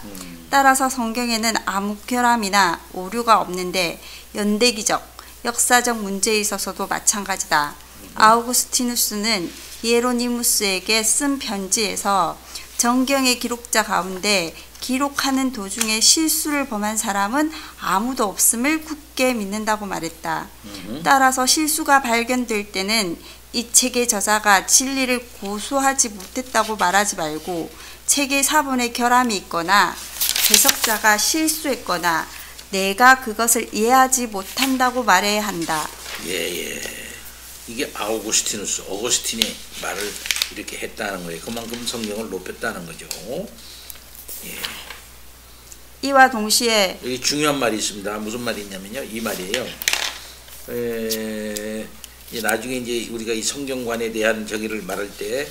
따라서 성경에는 아무 결함이나 오류가 없는데 연대기적, 역사적 문제에 있어서도 마찬가지다. 아우구스티누스는 히에로니무스에게 쓴 편지에서 정경의 기록자 가운데 기록하는 도중에 실수를 범한 사람은 아무도 없음을 굳게 믿는다고 말했다. 따라서 실수가 발견될 때는 이 책의 저자가 진리를 고수하지 못했다고 말하지 말고 책의 사본에 결함이 있거나 해석자가 실수했거나 내가 그것을 이해하지 못한다고 말해야 한다. 예. 이게 아우구스티누스, 어거스틴이 말을 이렇게 했다는 거예요. 그만큼 성경을 높였다는 거죠. 예. 이와 동시에 여기 중요한 말이 있습니다. 무슨 말이 있냐면요. 이 말이에요. 나중에 이제 우리가 이 성경관에 대한 저기를 말할 때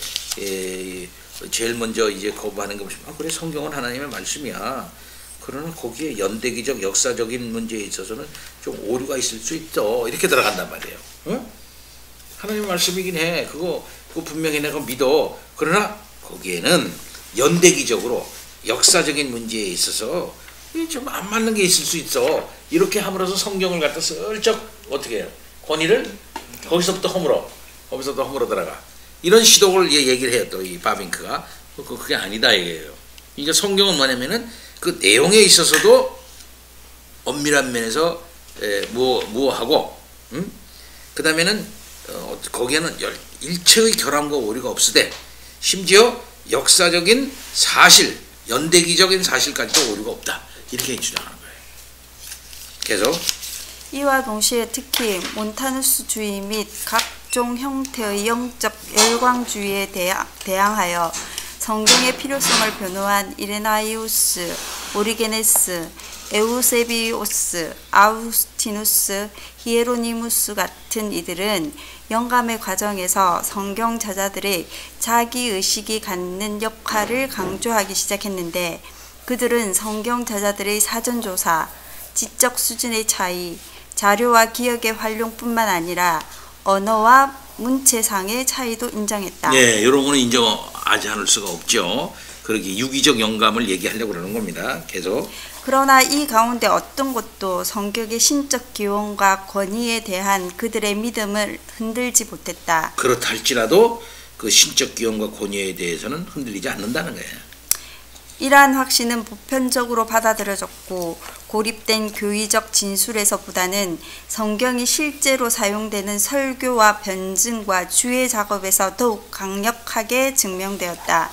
제일 먼저 이제 거부하는 게 뭐냐면 그래 성경은 하나님의 말씀이야. 그러나 거기에 연대기적 역사적인 문제에 있어서는 좀 오류가 있을 수 있어. 이렇게 들어간단 말이에요. 응? 하나님의 말씀이긴 해. 그거 분명히 내가 믿어. 그러나 거기에는 연대기적으로 역사적인 문제에 있어서 좀 안 맞는 게 있을 수 있어. 이렇게 함으로써 성경을 갖다 슬쩍 어떻게 해요? 권위를 거기서부터 허물어 들어가. 이런 시도를 얘기를 해요. 또 이 바빙크가 그게 아니다 이게요. 그러니까 성경은 뭐냐면은 그 내용에 있어서도 엄밀한 면에서 무어하고, 그 다음에는 거기에는 일체의 결함과 오류가 없으되 심지어 역사적인 사실, 연대기적인 사실까지도 오류가 없다. 이렇게 주장하는 거예요. 계속. 이와 동시에 특히 몬타누스주의 및 각종 형태의 영적 열광주의에 대항하여 성경의 필요성을 변호한 이레나이우스, 오리게네스, 에우세비오스, 아우구스티누스, 히에로니무스 같은 이들은 영감의 과정에서 성경 저자들의 자기의식이 갖는 역할을 강조하기 시작했는데 그들은 성경 저자들의 사전조사, 지적 수준의 차이, 자료와 기억의 활용뿐만 아니라 언어와 문체상의 차이도 인정했다. 네, 이런 거는 인정하지 않을 수가 없죠. 그렇게 유기적 영감을 얘기하려고 그러는 겁니다. 계속. 그러나 이 가운데 어떤 것도 성경의 신적 기원과 권위에 대한 그들의 믿음을 흔들지 못했다. 그렇다 할지라도 그 신적 기원과 권위에 대해서는 흔들리지 않는다는 거예요. 이러한 확신은 보편적으로 받아들여졌고 고립된 교의적 진술에서보다는 성경이 실제로 사용되는 설교와 변증과 주의 작업에서 더욱 강력하게 증명되었다.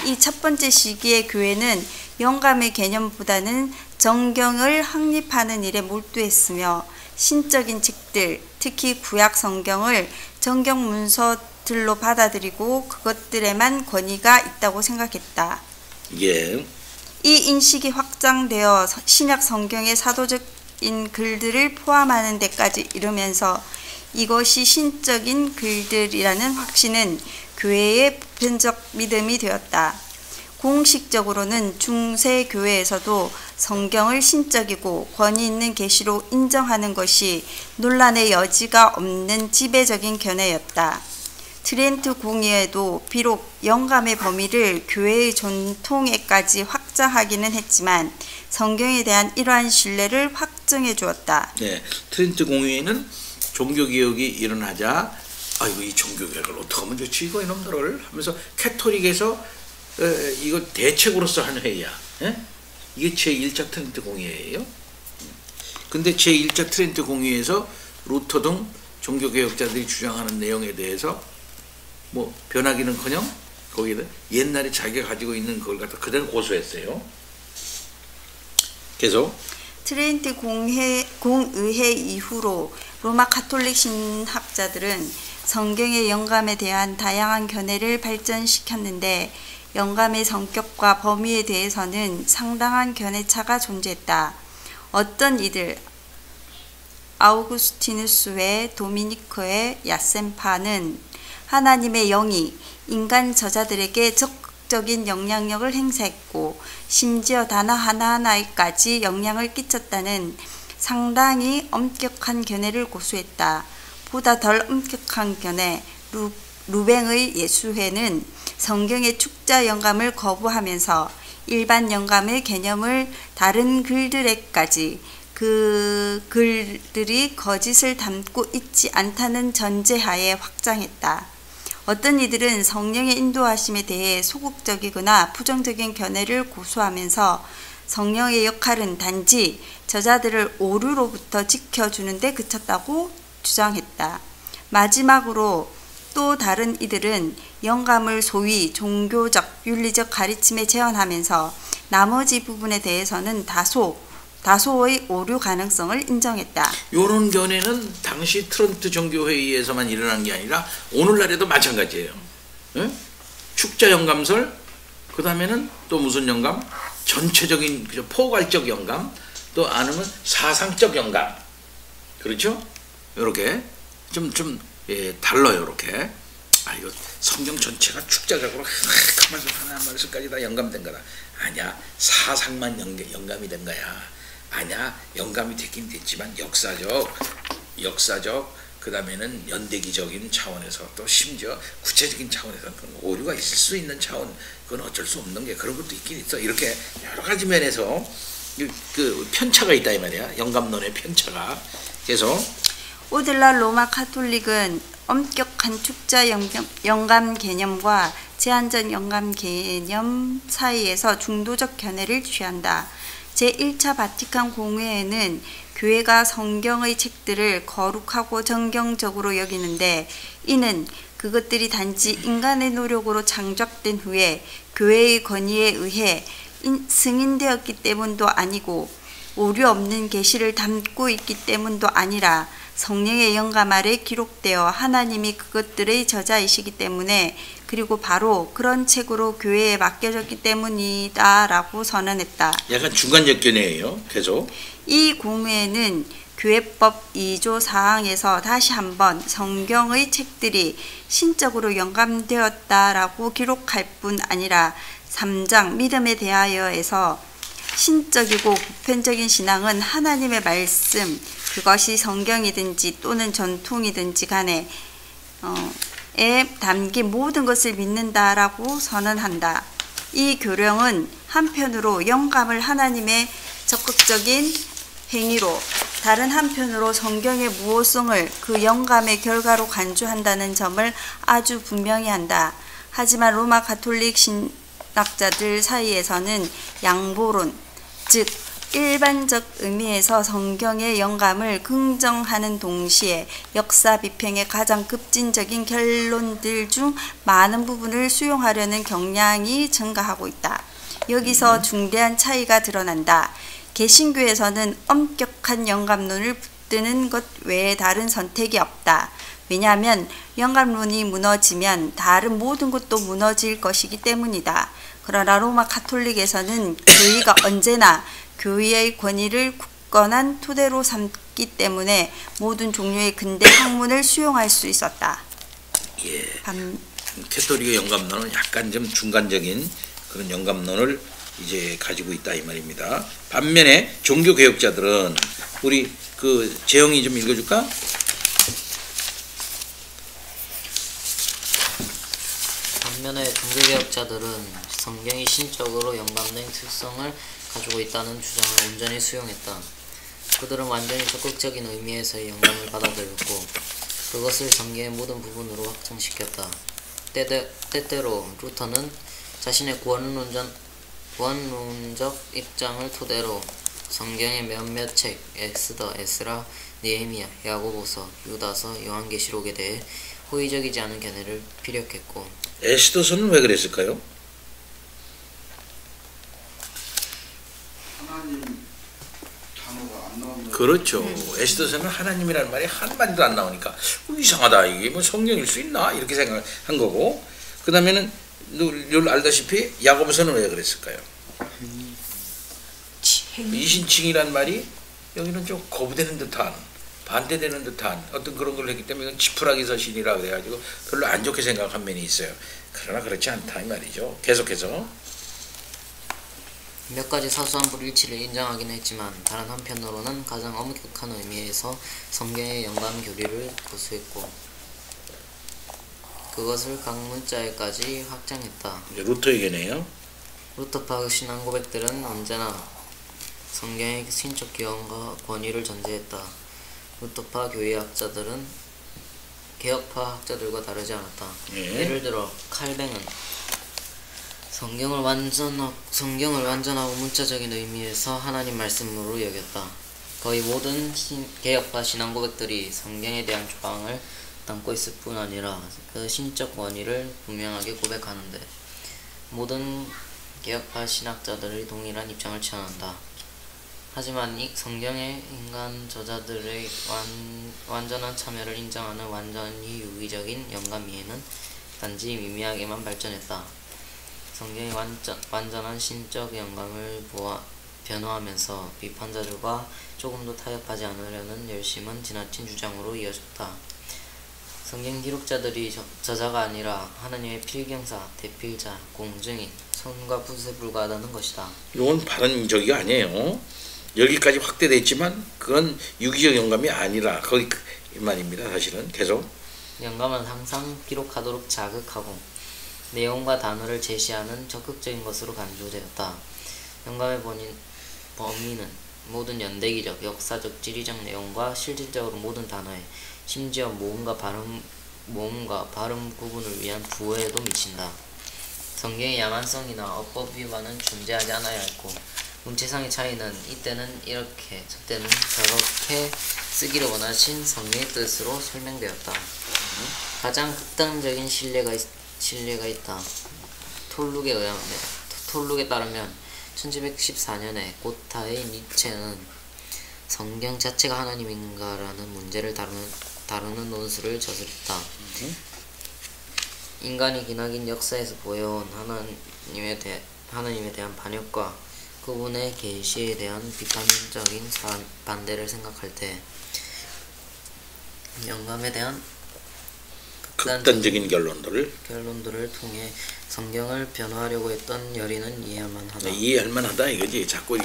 이 첫 번째 시기의 교회는 영감의 개념보다는 정경을 확립하는 일에 몰두했으며 신적인 책들, 특히 구약 성경을 정경 문서들로 받아들이고 그것들에만 권위가 있다고 생각했다. 예. 이 인식이 확장되어 신약 성경의 사도적인 글들을 포함하는 데까지 이르면서 이것이 신적인 글들이라는 확신은 교회의 보편적 믿음이 되었다. 공식적으로는 중세 교회에서도 성경을 신적이고 권위 있는 계시로 인정하는 것이 논란의 여지가 없는 지배적인 견해였다. 트렌트 공의회도 비록 영감의 범위를 교회의 전통에까지 확장하기는 했지만 성경에 대한 이러한 신뢰를 확증해 주었다. 네, 트렌트 공의회는 종교개혁이 일어나자 아이고 이 종교개혁을 어떻게 하면 좋지 이거 이놈들을 하면서 캐톨릭에서 이거 대책으로서 한 회의야. 예? 이게 제1차 트렌트 공의회예요. 근데 제1차 트렌트 공의에서 루터 등 종교개혁자들이 주장하는 내용에 대해서 뭐 변하기는커녕 거기에다 옛날에 자기가 가지고 있는 그걸 갖다 그대로 고수했어요. 계속. 트렌트 공의회 이후로 로마 가톨릭 신학자들은 성경의 영감에 대한 다양한 견해를 발전시켰는데 영감의 성격과 범위에 대해서는 상당한 견해차가 존재했다. 어떤 이들 아우구스티누스의 도미니크의 야센파는 하나님의 영이 인간 저자들에게 적극적인 영향력을 행사했고 심지어 단어 하나하나에까지 영향을 끼쳤다는 상당히 엄격한 견해를 고수했다. 보다 덜 엄격한 견해 루뱅의 예수회는 성경의 축자 영감을 거부하면서 일반 영감의 개념을 다른 글들에까지 그 글들이 거짓을 담고 있지 않다는 전제하에 확장했다. 어떤 이들은 성령의 인도하심에 대해 소극적이거나 부정적인 견해를 고수하면서 성령의 역할은 단지 저자들을 오류로부터 지켜주는 데 그쳤다고 주장했다. 마지막으로 또 다른 이들은 영감을 소위 종교적, 윤리적 가르침에 재현하면서 나머지 부분에 대해서는 다소의 오류 가능성을 인정했다. 이런 견해는 당시 트런트 종교회의에서만 일어난 게 아니라 오늘날에도 마찬가지예요. 응? 축자 영감설, 그 다음에는 또 무슨 영감? 전체적인 포괄적 영감, 또 아니면 사상적 영감. 그렇죠? 이렇게 좀 달라요. 이렇게. 아, 이거 성경 전체가 축자적으로 가만히 하나 말씀까지 다 영감된 거다. 아니야, 사상만 영감이 된 거야. 아니야, 영감이 되긴 됐지만 역사적 그 다음에는 연대기적인 차원에서 또 심지어 구체적인 차원에서 오류가 있을 수 있는 차원, 그건 어쩔 수 없는 게 그런 것도 있긴 있어. 이렇게 여러 가지 면에서 그 편차가 있다 이 말이야. 영감론의 편차가. 그래서 오늘날 로마 가톨릭은 엄격한 축자 영감 개념과 제한적 영감 개념 사이에서 중도적 견해를 취한다. 제1차 바티칸 공회에는 교회가 성경의 책들을 거룩하고 정경적으로 여기는데 이는 그것들이 단지 인간의 노력으로 창작된 후에 교회의 건의에 의해 승인되었기 때문도 아니고 오류 없는 계시를 담고 있기 때문도 아니라 성령의 영감 아래 기록되어 하나님이 그것들의 저자이시기 때문에 그리고 바로 그런 책으로 교회에 맡겨졌기 때문이다라고 선언했다. 약간 중간적 견해예요. 계속. 이 공회는 교회법 2조 4항에서 다시 한번 성경의 책들이 신적으로 영감되었다라고 기록할 뿐 아니라 3장 믿음에 대하여에서 신적이고 보편적인 신앙은 하나님의 말씀, 그것이 성경이든지 또는 전통이든지 간에 에 담긴 모든 것을 믿는다라고 선언한다. 이 교령은 한편으로 영감을 하나님의 적극적인 행위로, 다른 한편으로 성경의 무호성을 그 영감의 결과로 간주한다는 점을 아주 분명히 한다. 하지만 로마 가톨릭 신학자들 사이에서는 양보론, 즉 일반적 의미에서 성경의 영감을 긍정하는 동시에 역사 비평의 가장 급진적인 결론들 중 많은 부분을 수용하려는 경향이 증가하고 있다. 여기서 중대한 차이가 드러난다. 개신교에서는 엄격한 영감론을 붙드는 것 외에 다른 선택이 없다. 왜냐하면 영감론이 무너지면 다른 모든 것도 무너질 것이기 때문이다. 그러나 로마 가톨릭에서는 교의가 언제나 교의의 권위를 굳건한 토대로 삼기 때문에 모든 종류의 근대 학문을 수용할 수 있었다. 예. 캐톨릭의 영감론은 약간 좀 중간적인 그런 영감론을 이제 가지고 있다 이 말입니다. 반면에 종교 개혁자들은 우리 그 재영이 좀 읽어줄까? 반면에 종교개혁자들은 성경이 신적으로 영감된 특성을 가지고 있다는 주장을 온전히 수용했다. 그들은 완전히 적극적인 의미에서의 영감을 받아들였고 그것을 성경의 모든 부분으로 확장시켰다. 때때로 루터는 자신의 구원론적 입장을 토대로 성경의 몇몇 책, 엑스더, 에스라, 느헤미야, 야고보서, 유다서, 요한계시록에 대해 호의적이지 않은 견해를 피력했고 에스더서는 왜 그랬을까요? 하나님 단어가 안 나오는 그렇죠. 에스더서는 하나님이라는 말이 한 마디도 안 나오니까 이상하다. 이게 뭐 성경일 수 있나? 이렇게 생각한 거고, 그 다음에는 늘 알다시피 야고보서는 왜 그랬을까요? 이신칭이란 말이 여기는 좀 거부되는 듯한, 반대되는 듯한 어떤 그런 걸 했기 때문에 이건 지푸라기 서신이라 그래가지고 별로 안 좋게 생각한 면이 있어요. 그러나 그렇지 않다 이 말이죠. 계속해서 몇 가지 사소한 불일치를 인정하긴 했지만 다른 한편으로는 가장 엄격한 의미에서 성경의 영감 교리를 고수했고 그것을 각 문자에까지 확장했다. 루터의 견해요. 루터파 신앙 고백들은 언제나 성경의 신적 기원과 권위를 전제했다. 루터파 교회학자들은 개혁파 학자들과 다르지 않았다. 예를 들어 칼뱅은 성경을 완전하고 문자적인 의미에서 하나님 말씀으로 여겼다. 거의 모든 개혁파 신앙 고백들이 성경에 대한 조항을 담고 있을 뿐 아니라 그 신적 권위를 분명하게 고백하는데 모든 개혁파 신학자들이 동일한 입장을 취한다. 하지만 이 성경의 인간 저자들의 완전한 참여를 인정하는 완전히 유기적인 영감 이해는 단지 미미하게만 발전했다. 성경의 완전한 신적 영감을 변호하면서 비판자들과 조금도 타협하지 않으려는 열심은 지나친 주장으로 이어졌다. 성경 기록자들이 저자가 아니라 하나님의 필경사, 대필자, 공증인, 손과 붓에 불과하다는 것이다. 이건 발언적이 아니에요. 여기까지 확대됐지만 그건 유기적 영감이 아니라 거기 이 말입니다. 사실은 계속 영감은 항상 기록하도록 자극하고 내용과 단어를 제시하는 적극적인 것으로 간주되었다. 영감의 범위는 모든 연대기적, 역사적, 지리적 내용과 실질적으로 모든 단어에 심지어 모음과 발음 구분을 위한 부호에도 미친다. 성경의 야만성이나 어법 위반은 존재하지 않아야 했고 문체상의 차이는 이때는 이렇게 저때는 저렇게 쓰기를 원하신 성령의 뜻으로 설명되었다. 가장 극단적인 신뢰가 있다. 톨룩에 따르면 1714년에 고타의 니체는 성경 자체가 하나님인가라는 문제를 다루는 논술을 저술했다. 인간이 기나긴 역사에서 보여온 하나님에 대한 반역과 그분의 계시에 대한 비판적인 반대를 생각할 때 영감에 대한 극단적인 결론들을 통해 성경을 변호하려고 했던 열의는 이해할만 하다. 이해할만 하다 이거지. 자꾸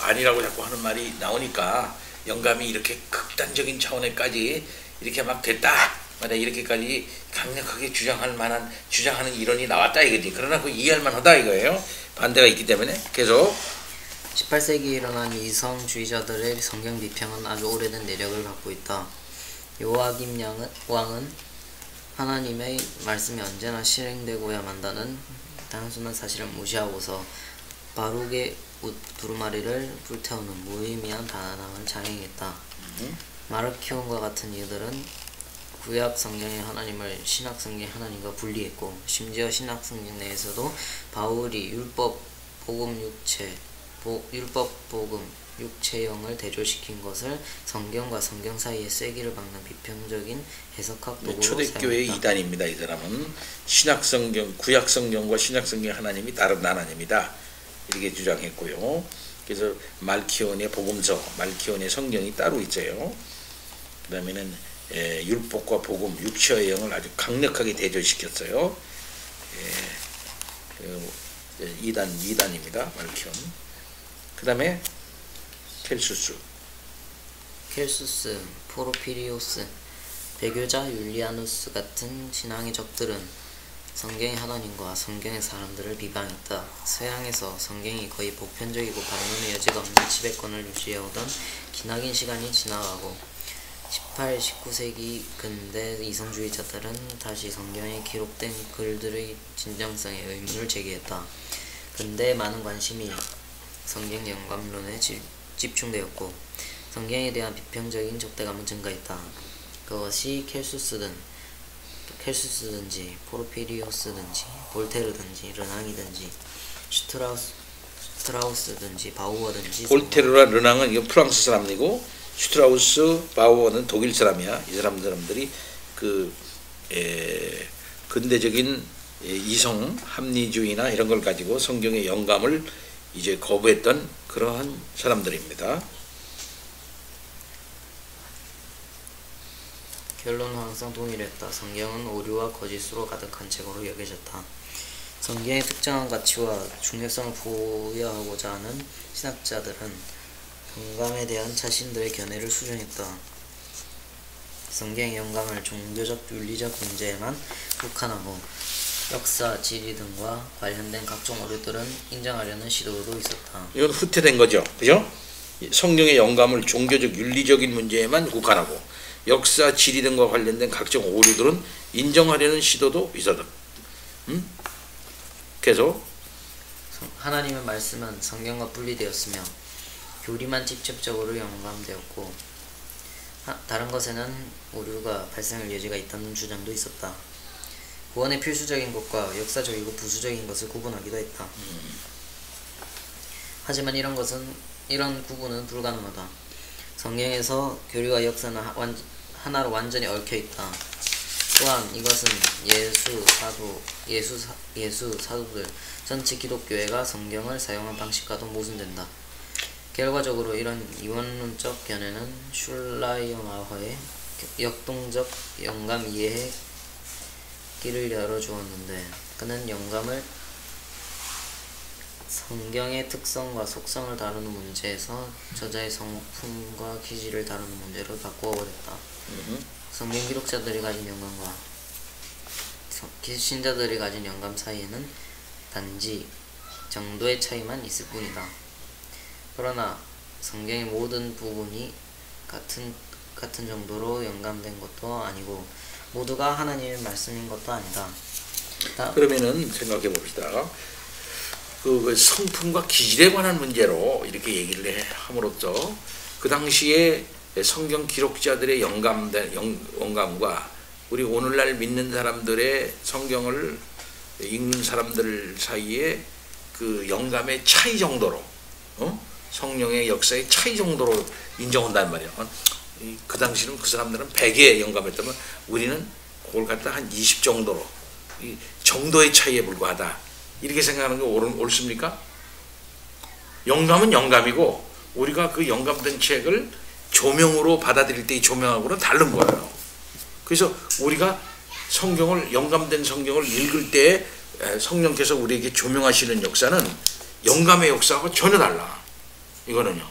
아니라고 자꾸 하는 말이 나오니까 영감이 이렇게 극단적인 차원에까지 이렇게 막 됐다. 이렇게까지 강력하게 주장하는 이론이 나왔다 이거지. 그러나 그 이해할만 하다 이거예요. 반대가 있기 때문에 계속 18세기에 일어난 이성주의자들의 성경 비평은 아주 오래된 내력을 갖고 있다. 요아김 왕은 하나님의 말씀이 언제나 실행되고야 만다는 단순한 사실을 무시하고서 바룩의 두루마리를 불태우는 무의미한 단항을 자행했다. 마르키온과 같은 이들은 구약 성경의 하나님을 신약 성경의 하나님과 분리했고 심지어 신약 성경 내에서도 바울이 율법 복음 육체형을 대조시킨 것을 성경과 성경 사이의 쐐기를 박는 비평적인 해석학 도구로 초대교회 사용했다. 이단입니다. 이 사람은 신약 성경, 구약 성경과 신약 성경 하나님이 다른 하나님이다 이렇게 주장했고요. 그래서 말키온의 복음서, 말키온의 성경이 따로 있어요. 그 다음에는 율법과 복음, 육체의 영을 아주 강력하게 대조시켰어요. 이단입니다. 말키온. 그 다음에 켈수스, 포르피리오스, 배교자 율리아누스 같은 신앙의 적들은 성경의 하나님과 성경의 사람들을 비방했다. 서양에서 성경이 거의 보편적이고 반론의 여지가 없는 지배권을 유지해오던 기나긴 시간이 지나가고 18, 19세기 근대 이성주의자들은 다시 성경에 기록된 글들의 진정성에 의문을 제기했다. 근대의 많은 관심이 성경 영감론에 집중되었고 성경에 대한 비평적인 적대감은 증가했다. 그것이 켈수스든지 포르피리오스든지 볼테르든지 르낭이든지 슈트라우스든지 바우어든지 볼테르와 르낭은 이거 프랑스 사람이고 슈트라우스 바우어는 독일 사람이야. 이 사람들이 그 근대적인 이성 합리주의나 이런 걸 가지고 성경의 영감을 이제 거부했던 그러한 사람들입니다. 결론은 항상 동일했다. 성경은 오류와 거짓으로 가득한 책으로 여겨졌다. 성경의 특정한 가치와 중요성을 부여하고자 하는 신학자들은 영감에 대한 자신들의 견해를 수정했다. 성경의 영감을 종교적 윤리적 문제에만 국한하고 역사, 지리 등과 관련된 각종 오류들은 인정하려는 시도도 있었다. 이건 후퇴된 거죠. 그죠? 성경의 영감을 종교적 윤리적인 문제에만 국한하고 역사, 지리 등과 관련된 각종 오류들은 인정하려는 시도도 있었다. 계속 하나님의 말씀은 성경과 분리되었으며 교리만 직접적으로 영감되었고 다른 것에는 오류가 발생할 여지가 있다는 주장도 있었다. 구원의 필수적인 것과 역사적이고 부수적인 것을 구분하기도 했다. 하지만 이런 구분은 불가능하다. 성경에서 교리와 역사는 하나로 완전히 얽혀있다. 또한 이것은 예수 사도들 전체 기독교회가 성경을 사용한 방식과도 모순된다. 결과적으로 이런 이원론적 견해는 슐라이어마허의 역동적 영감 이해에 길을 열어주었는데 그는 영감을 성경의 특성과 속성을 다루는 문제에서 저자의 성품과 기질을 다루는 문제로 바꾸어 버렸다. 성경 기록자들이 가진 영감과 신자들이 가진 영감 사이에는 단지 정도의 차이만 있을 뿐이다. 그러나 성경의 모든 부분이 같은 정도로 영감된 것도 아니고 모두가 하나님의 말씀인 것도 아니다. 그러면은 생각해 봅시다. 그 성품과 기질에 관한 문제로 이렇게 얘기를 함으로써 그 당시에 성경 기록자들의 영감과 우리 오늘날 믿는 사람들의 성경을 읽는 사람들 사이에 그 영감의 차이 정도로 성령의 역사의 차이 정도로 인정한단 말이야. 그 당시는 그 사람들은 100에 영감했다면 우리는 그걸 갖다 한 20 정도로 이 정도의 차이에 불과하다. 이렇게 생각하는 게 옳습니까? 영감은 영감이고 우리가 그 영감된 책을 조명으로 받아들일 때 이 조명하고는 다른 거예요. 그래서 우리가 영감된 성경을 읽을 때 성령께서 우리에게 조명하시는 역사는 영감의 역사하고 전혀 달라. 이건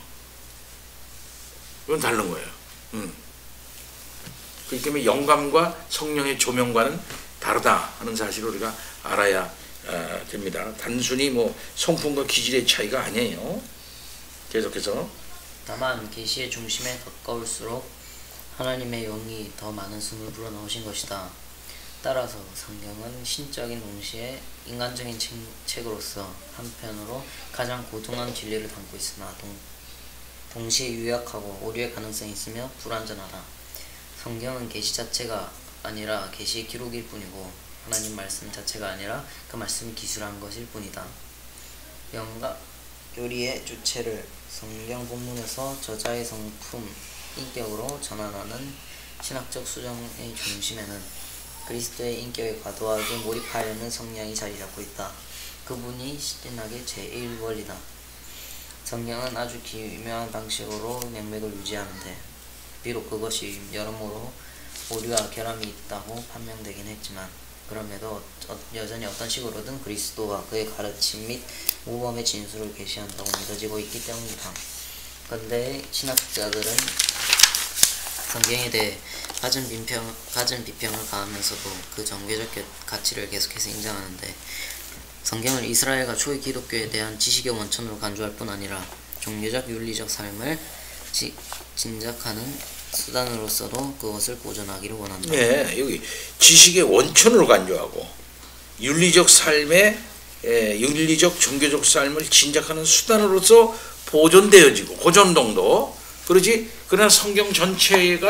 다른 거예요. 그렇기 때문에 영감과 성령의 조명과는 다르다 하는 사실을 우리가 알아야 됩니다. 단순히 성품과 기질의 차이가 아니에요. 계속해서 다만 계시의 중심에 가까울수록 하나님의 영이 더 많은 숨을 불어넣으신 것이다. 따라서 성경은 신적인 동시에 인간적인 책으로서 한편으로 가장 고등한 진리를 담고 있으나 동시에 유약하고 오류의 가능성이 있으며 불완전하다. 성경은 계시 자체가 아니라 계시의 기록일 뿐이고 하나님 말씀 자체가 아니라 그 말씀이 기술한 것일 뿐이다. 교리의 주체를 성경 본문에서 저자의 성품, 인격으로 전환하는 신학적 수정의 중심에는 그리스도의 인격에 과도하게 몰입하려는 성향이 자리 잡고 있다. 그분이 신학의 제1원리다. 성경은 아주 기묘한 방식으로 맥락을 유지하는데 비록 그것이 여러모로 오류와 결함이 있다고 판명되긴 했지만 그럼에도 여전히 어떤 식으로든 그리스도와 그의 가르침 및 모범의 진술을 계시한다고 믿어지고 있기 때문이다. 그런데 신학자들은 성경에 대해 갖은 비평을 가하면서도 그 정교적 가치를 계속해서 인정하는데 성경을 이스라엘과 초기 기독교에 대한 지식의 원천으로 간주할 뿐 아니라 종교적 윤리적 삶을 진작하는 수단으로서도 그것을 보존하기를 원한다. 네, 여기 지식의 원천으로 간주하고 윤리적 삶의 윤리적 종교적 삶을 진작하는 수단으로서 보존되어지고 고존동도 그러지. 그러나 성경 전체의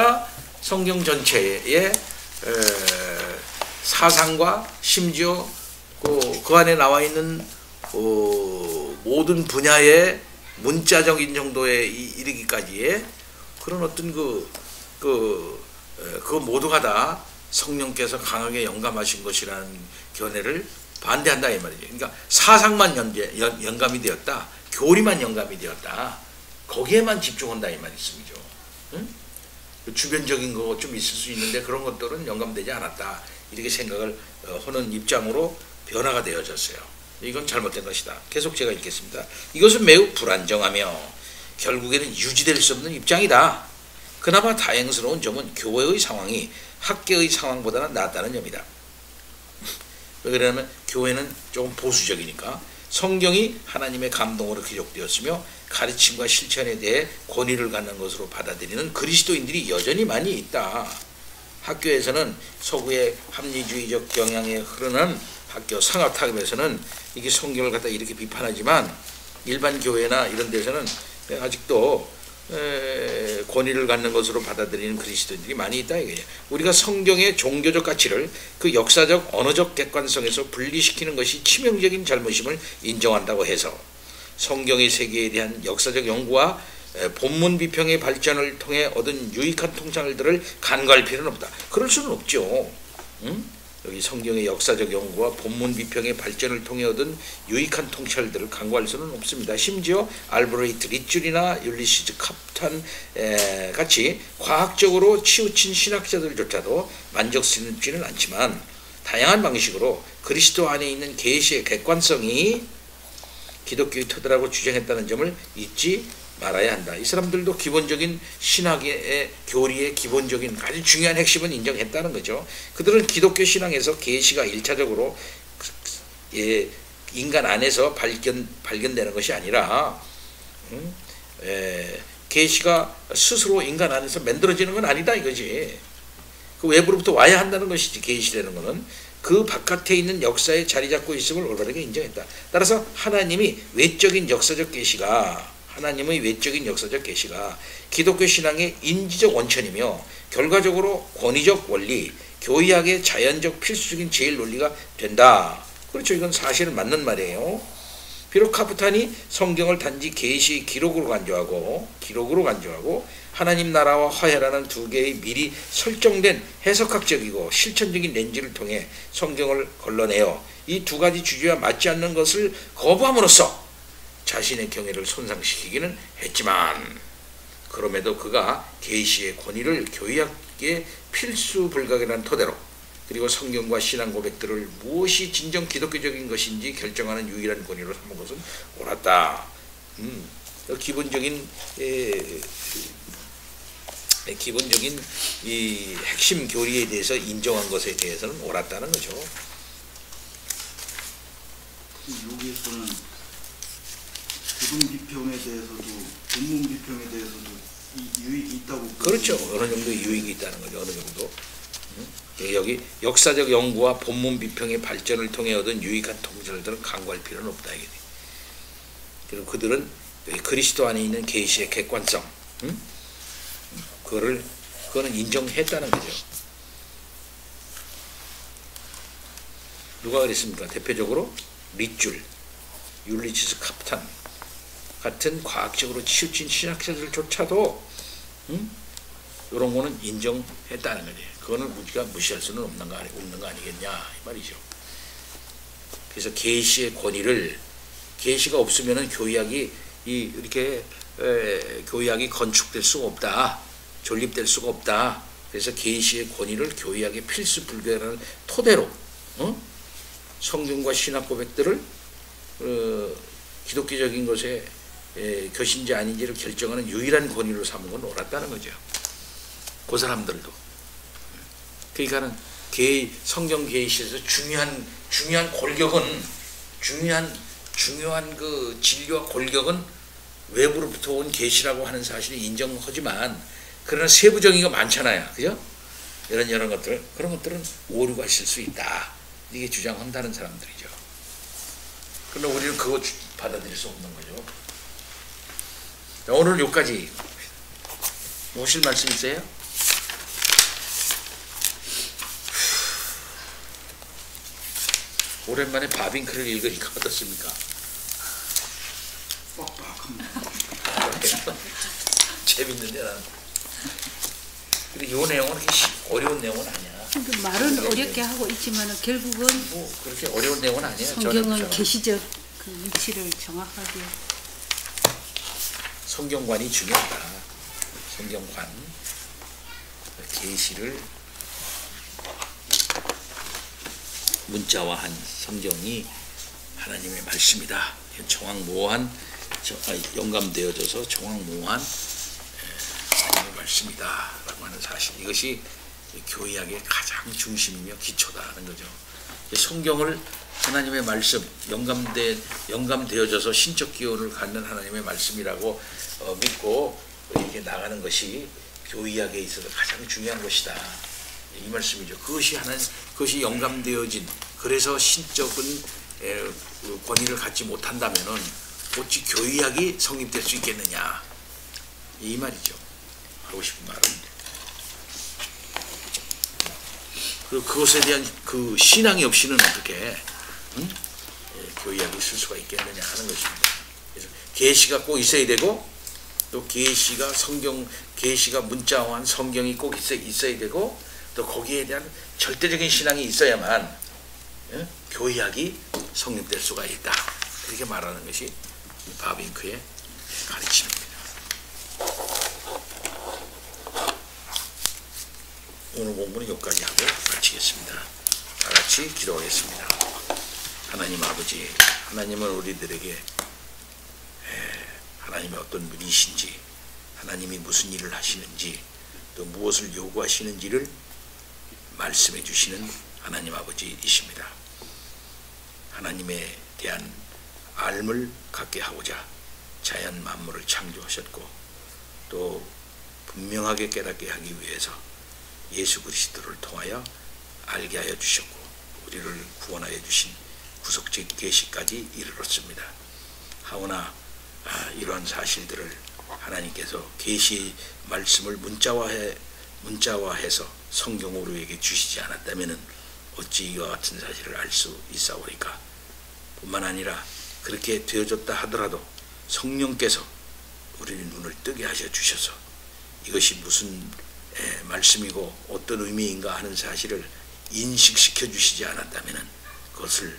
사상과 심지어 그 안에 나와 있는 모든 분야의 문자적인 정도에 이르기까지의 그런 어떤 그 모두가 다 성령께서 강하게 영감하신 것이라는 견해를 반대한다 이 말이죠. 그러니까 사상만 영감이 되었다, 교리만 영감이 되었다, 거기에만 집중한다 이 말씀이죠. 응? 주변적인 거 좀 있을 수 있는데 그런 것들은 영감되지 않았다, 이렇게 생각을 하는 입장으로 변화가 되어졌어요. 이건 잘못된 것이다. 계속 제가 읽겠습니다. 이것은 매우 불안정하며 결국에는 유지될 수 없는 입장이다. 그나마 다행스러운 점은 교회의 상황이 학계의 상황보다는 낫다는 점이다. 왜 그러냐면 교회는 조금 보수적이니까 성경이 하나님의 감동으로 기록되었으며 가르침과 실천에 대해 권위를 갖는 것으로 받아들이는 그리스도인들이 여전히 많이 있다. 학교에서는 서구의 합리주의적 경향에 흐르는 학교 상업학에서는 이게 성경을 갖다 이렇게 비판하지만 일반 교회나 이런 데서는 아직도 권위를 갖는 것으로 받아들이는 그리스도인들이 많이 있다 이거예요. 우리가 성경의 종교적 가치를 그 역사적 언어적 객관성에서 분리시키는 것이 치명적인 잘못임을 인정한다고 해서 성경의 세계에 대한 역사적 연구와 본문 비평의 발전을 통해 얻은 유익한 통찰들을 간과할 필요는 없다. 그럴 수는 없죠. 응? 여기 성경의 역사적 연구와 본문 비평의 발전을 통해 얻은 유익한 통찰들을 간과할 수는 없습니다. 심지어 알브레이트 리줄이나 율리시즈 카프탄 같이 과학적으로 치우친 신학자들조차도 만족스럽지는 않지만 다양한 방식으로 그리스도 안에 있는 계시의 객관성이 기독교의 토대라고 주장했다는 점을 잊지 말아야 한다. 이 사람들도 기본적인 신학의 교리의 기본적인 가장 중요한 핵심은 인정했다는 거죠. 그들은 기독교 신앙에서 계시가 1차적으로 인간 안에서 발견되는 것이 아니라 계시가 스스로 인간 안에서 만들어지는 건 아니다 이거지. 그 외부로부터 와야 한다는 것이지. 계시라는 것은 그 바깥에 있는 역사에 자리 잡고 있음을 올바르게 인정했다. 따라서 하나님의 외적인 역사적 계시가 기독교 신앙의 인지적 원천이며 결과적으로 권위적 원리, 교의학의 자연적 필수적인 제일 논리가 된다. 그렇죠. 이건 사실은 맞는 말이에요. 비록 카프탄이 성경을 단지 계시의 기록으로 간주하고 하나님 나라와 화해라는 두 개의 미리 설정된 해석학적이고 실천적인 렌즈를 통해 성경을 걸러내어 이 두 가지 주제와 맞지 않는 것을 거부함으로써 자신의 경애를 손상시키기는 했지만 그럼에도 그가 계시의 권위를 교의학의 필수 불가결한 토대로 그리고 성경과 신앙 고백들을 무엇이 진정 기독교적인 것인지 결정하는 유일한 권위로 삼은 것은 옳았다. 기본적인 이 핵심 교리에 대해서 인정한 것에 대해서는 옳았다는 거죠. 여기에서는 부분 비평에 대해서도 본문 비평에 대해서도 유익이 있다고. 그렇죠. 어느 정도 유익이 있다는 거죠. 어느 정도. 여기 역사적 연구와 본문 비평의 발전을 통해 얻은 유익한 통찰들은 간과할 필요는 없다 이게. 그리고 그들은 그리스도 안에 있는 계시의 객관성, 그거는 인정했다는 거죠. 누가 그랬습니까? 대표적으로 리줄, 율리시즈 카프탄 같은 과학적으로 치우친 신학자들조차도 이런 거는 인정했다는 거지. 그거는 우리가 무시할 수는 없는 거 아니겠냐 이 말이죠. 그래서 계시의 권위를 계시가 없으면은 교의학이 이렇게 교의학이 건축될 수가 없다, 존립될 수가 없다. 그래서 계시의 권위를 교의학의 필수 불가결한 토대로 성경과 신학 고백들을 기독교적인 것에 교신지 아닌지를 결정하는 유일한 권위로 삼은 건 옳았다는 거죠. 그 사람들도. 그러니까는 성경 계시에서 중요한 골격은 중요한 그 진리와 골격은 외부로부터 온 계시라고 하는 사실을 인정하지만 그러나 세부적인 거 많잖아요. 그죠? 이런 것들, 그런 것들은 오류가 있을 수 있다. 이게 주장한다는 사람들이죠. 그런데 우리는 그거 받아들일 수 없는 거죠. 자, 오늘 여기까지. 오실 말씀 있어요? 오랜만에 바빙크를 읽으니까 어떻습니까? 재밌는데 나는. 근데 이 내용은 그렇게 어려운 내용은 아니야. 근데 말은 어렵게 하고 있지만 결국은 뭐 그렇게 어려운 내용은 아니에요. 성경은 계시적 그 위치를 정확하게. 성경관이 중요하다. 성경관 계시를 문자화한 성경이 하나님의 말씀이다. 정확무한 영감되어져서 정확무한 하나님의 말씀이다 라고 하는 사실, 이것이 교회학의 가장 중심이며 기초다는 거죠. 성경을 하나님의 말씀, 영감되어져서 신적 기원을 갖는 하나님의 말씀이라고 믿고 이렇게 나가는 것이 교회학에 있어서 가장 중요한 것이다, 이 말씀이죠. 그것이 영감되어진, 그래서 신적인 권위를 갖지 못한다면은 어찌 교회학이 성립될 수 있겠느냐, 이 말이죠. 하고 싶은 말은. 그리고 그것에 대한 그 신앙이 없이는 어떻게 교회학이 있을 수가 있겠느냐 하는 것입니다. 그래서 계시가 꼭 있어야 되고, 또 계시가 문자화한 성경이 꼭 있어야 되고, 또 거기에 대한 절대적인 신앙이 있어야만 교회학이 성립될 수가 있다, 이렇게 말하는 것이 바빙크의 가르침입니다. 오늘 공부는 여기까지 하고 마치겠습니다. 다 같이 기도하겠습니다. 하나님 아버지, 하나님은 우리들에게 하나님이 어떤 분이신지, 하나님이 무슨 일을 하시는지, 또 무엇을 요구하시는지를 말씀해 주시는 하나님 아버지이십니다. 하나님에 대한 알을 갖게 하고자 자연 만물을 창조하셨고, 또 분명하게 깨닫게 하기 위해서 예수 그리스도를 통하여 알게 하여 주셨고, 우리를 구원하여 주신 구속적 계시까지 이르렀습니다. 하오나 이러한 사실들을 하나님께서 계시 말씀을 문자화해서 성경으로 우리에게 주시지 않았다면 어찌 이와 같은 사실을 알 수 있사오리까. 뿐만 아니라 그렇게 되어졌다 하더라도 성령께서 우리의 눈을 뜨게 하셔 주셔서 이것이 무슨 말씀이고 어떤 의미인가 하는 사실을 인식시켜 주시지 않았다면 그것을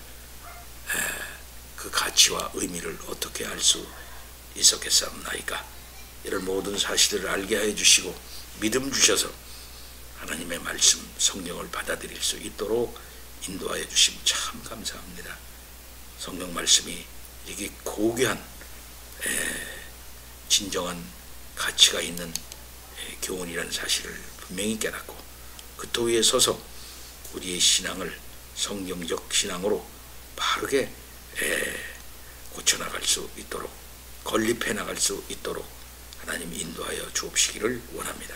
그 가치와 의미를 어떻게 알 수 있었겠사옵나이까. 이런 모든 사실을 알게 하여 주시고 믿음 주셔서 하나님의 말씀, 성경을 받아들일 수 있도록 인도하여 주심 참 감사합니다. 성경 말씀이 이게 고귀한 진정한 가치가 있는 교훈이라는 사실을 분명히 깨닫고 그 토위에 서서 우리의 신앙을 성경적 신앙으로 바르게 고쳐나갈 수 있도록, 건립해 나갈 수 있도록 하나님 인도하여 주옵시기를 원합니다.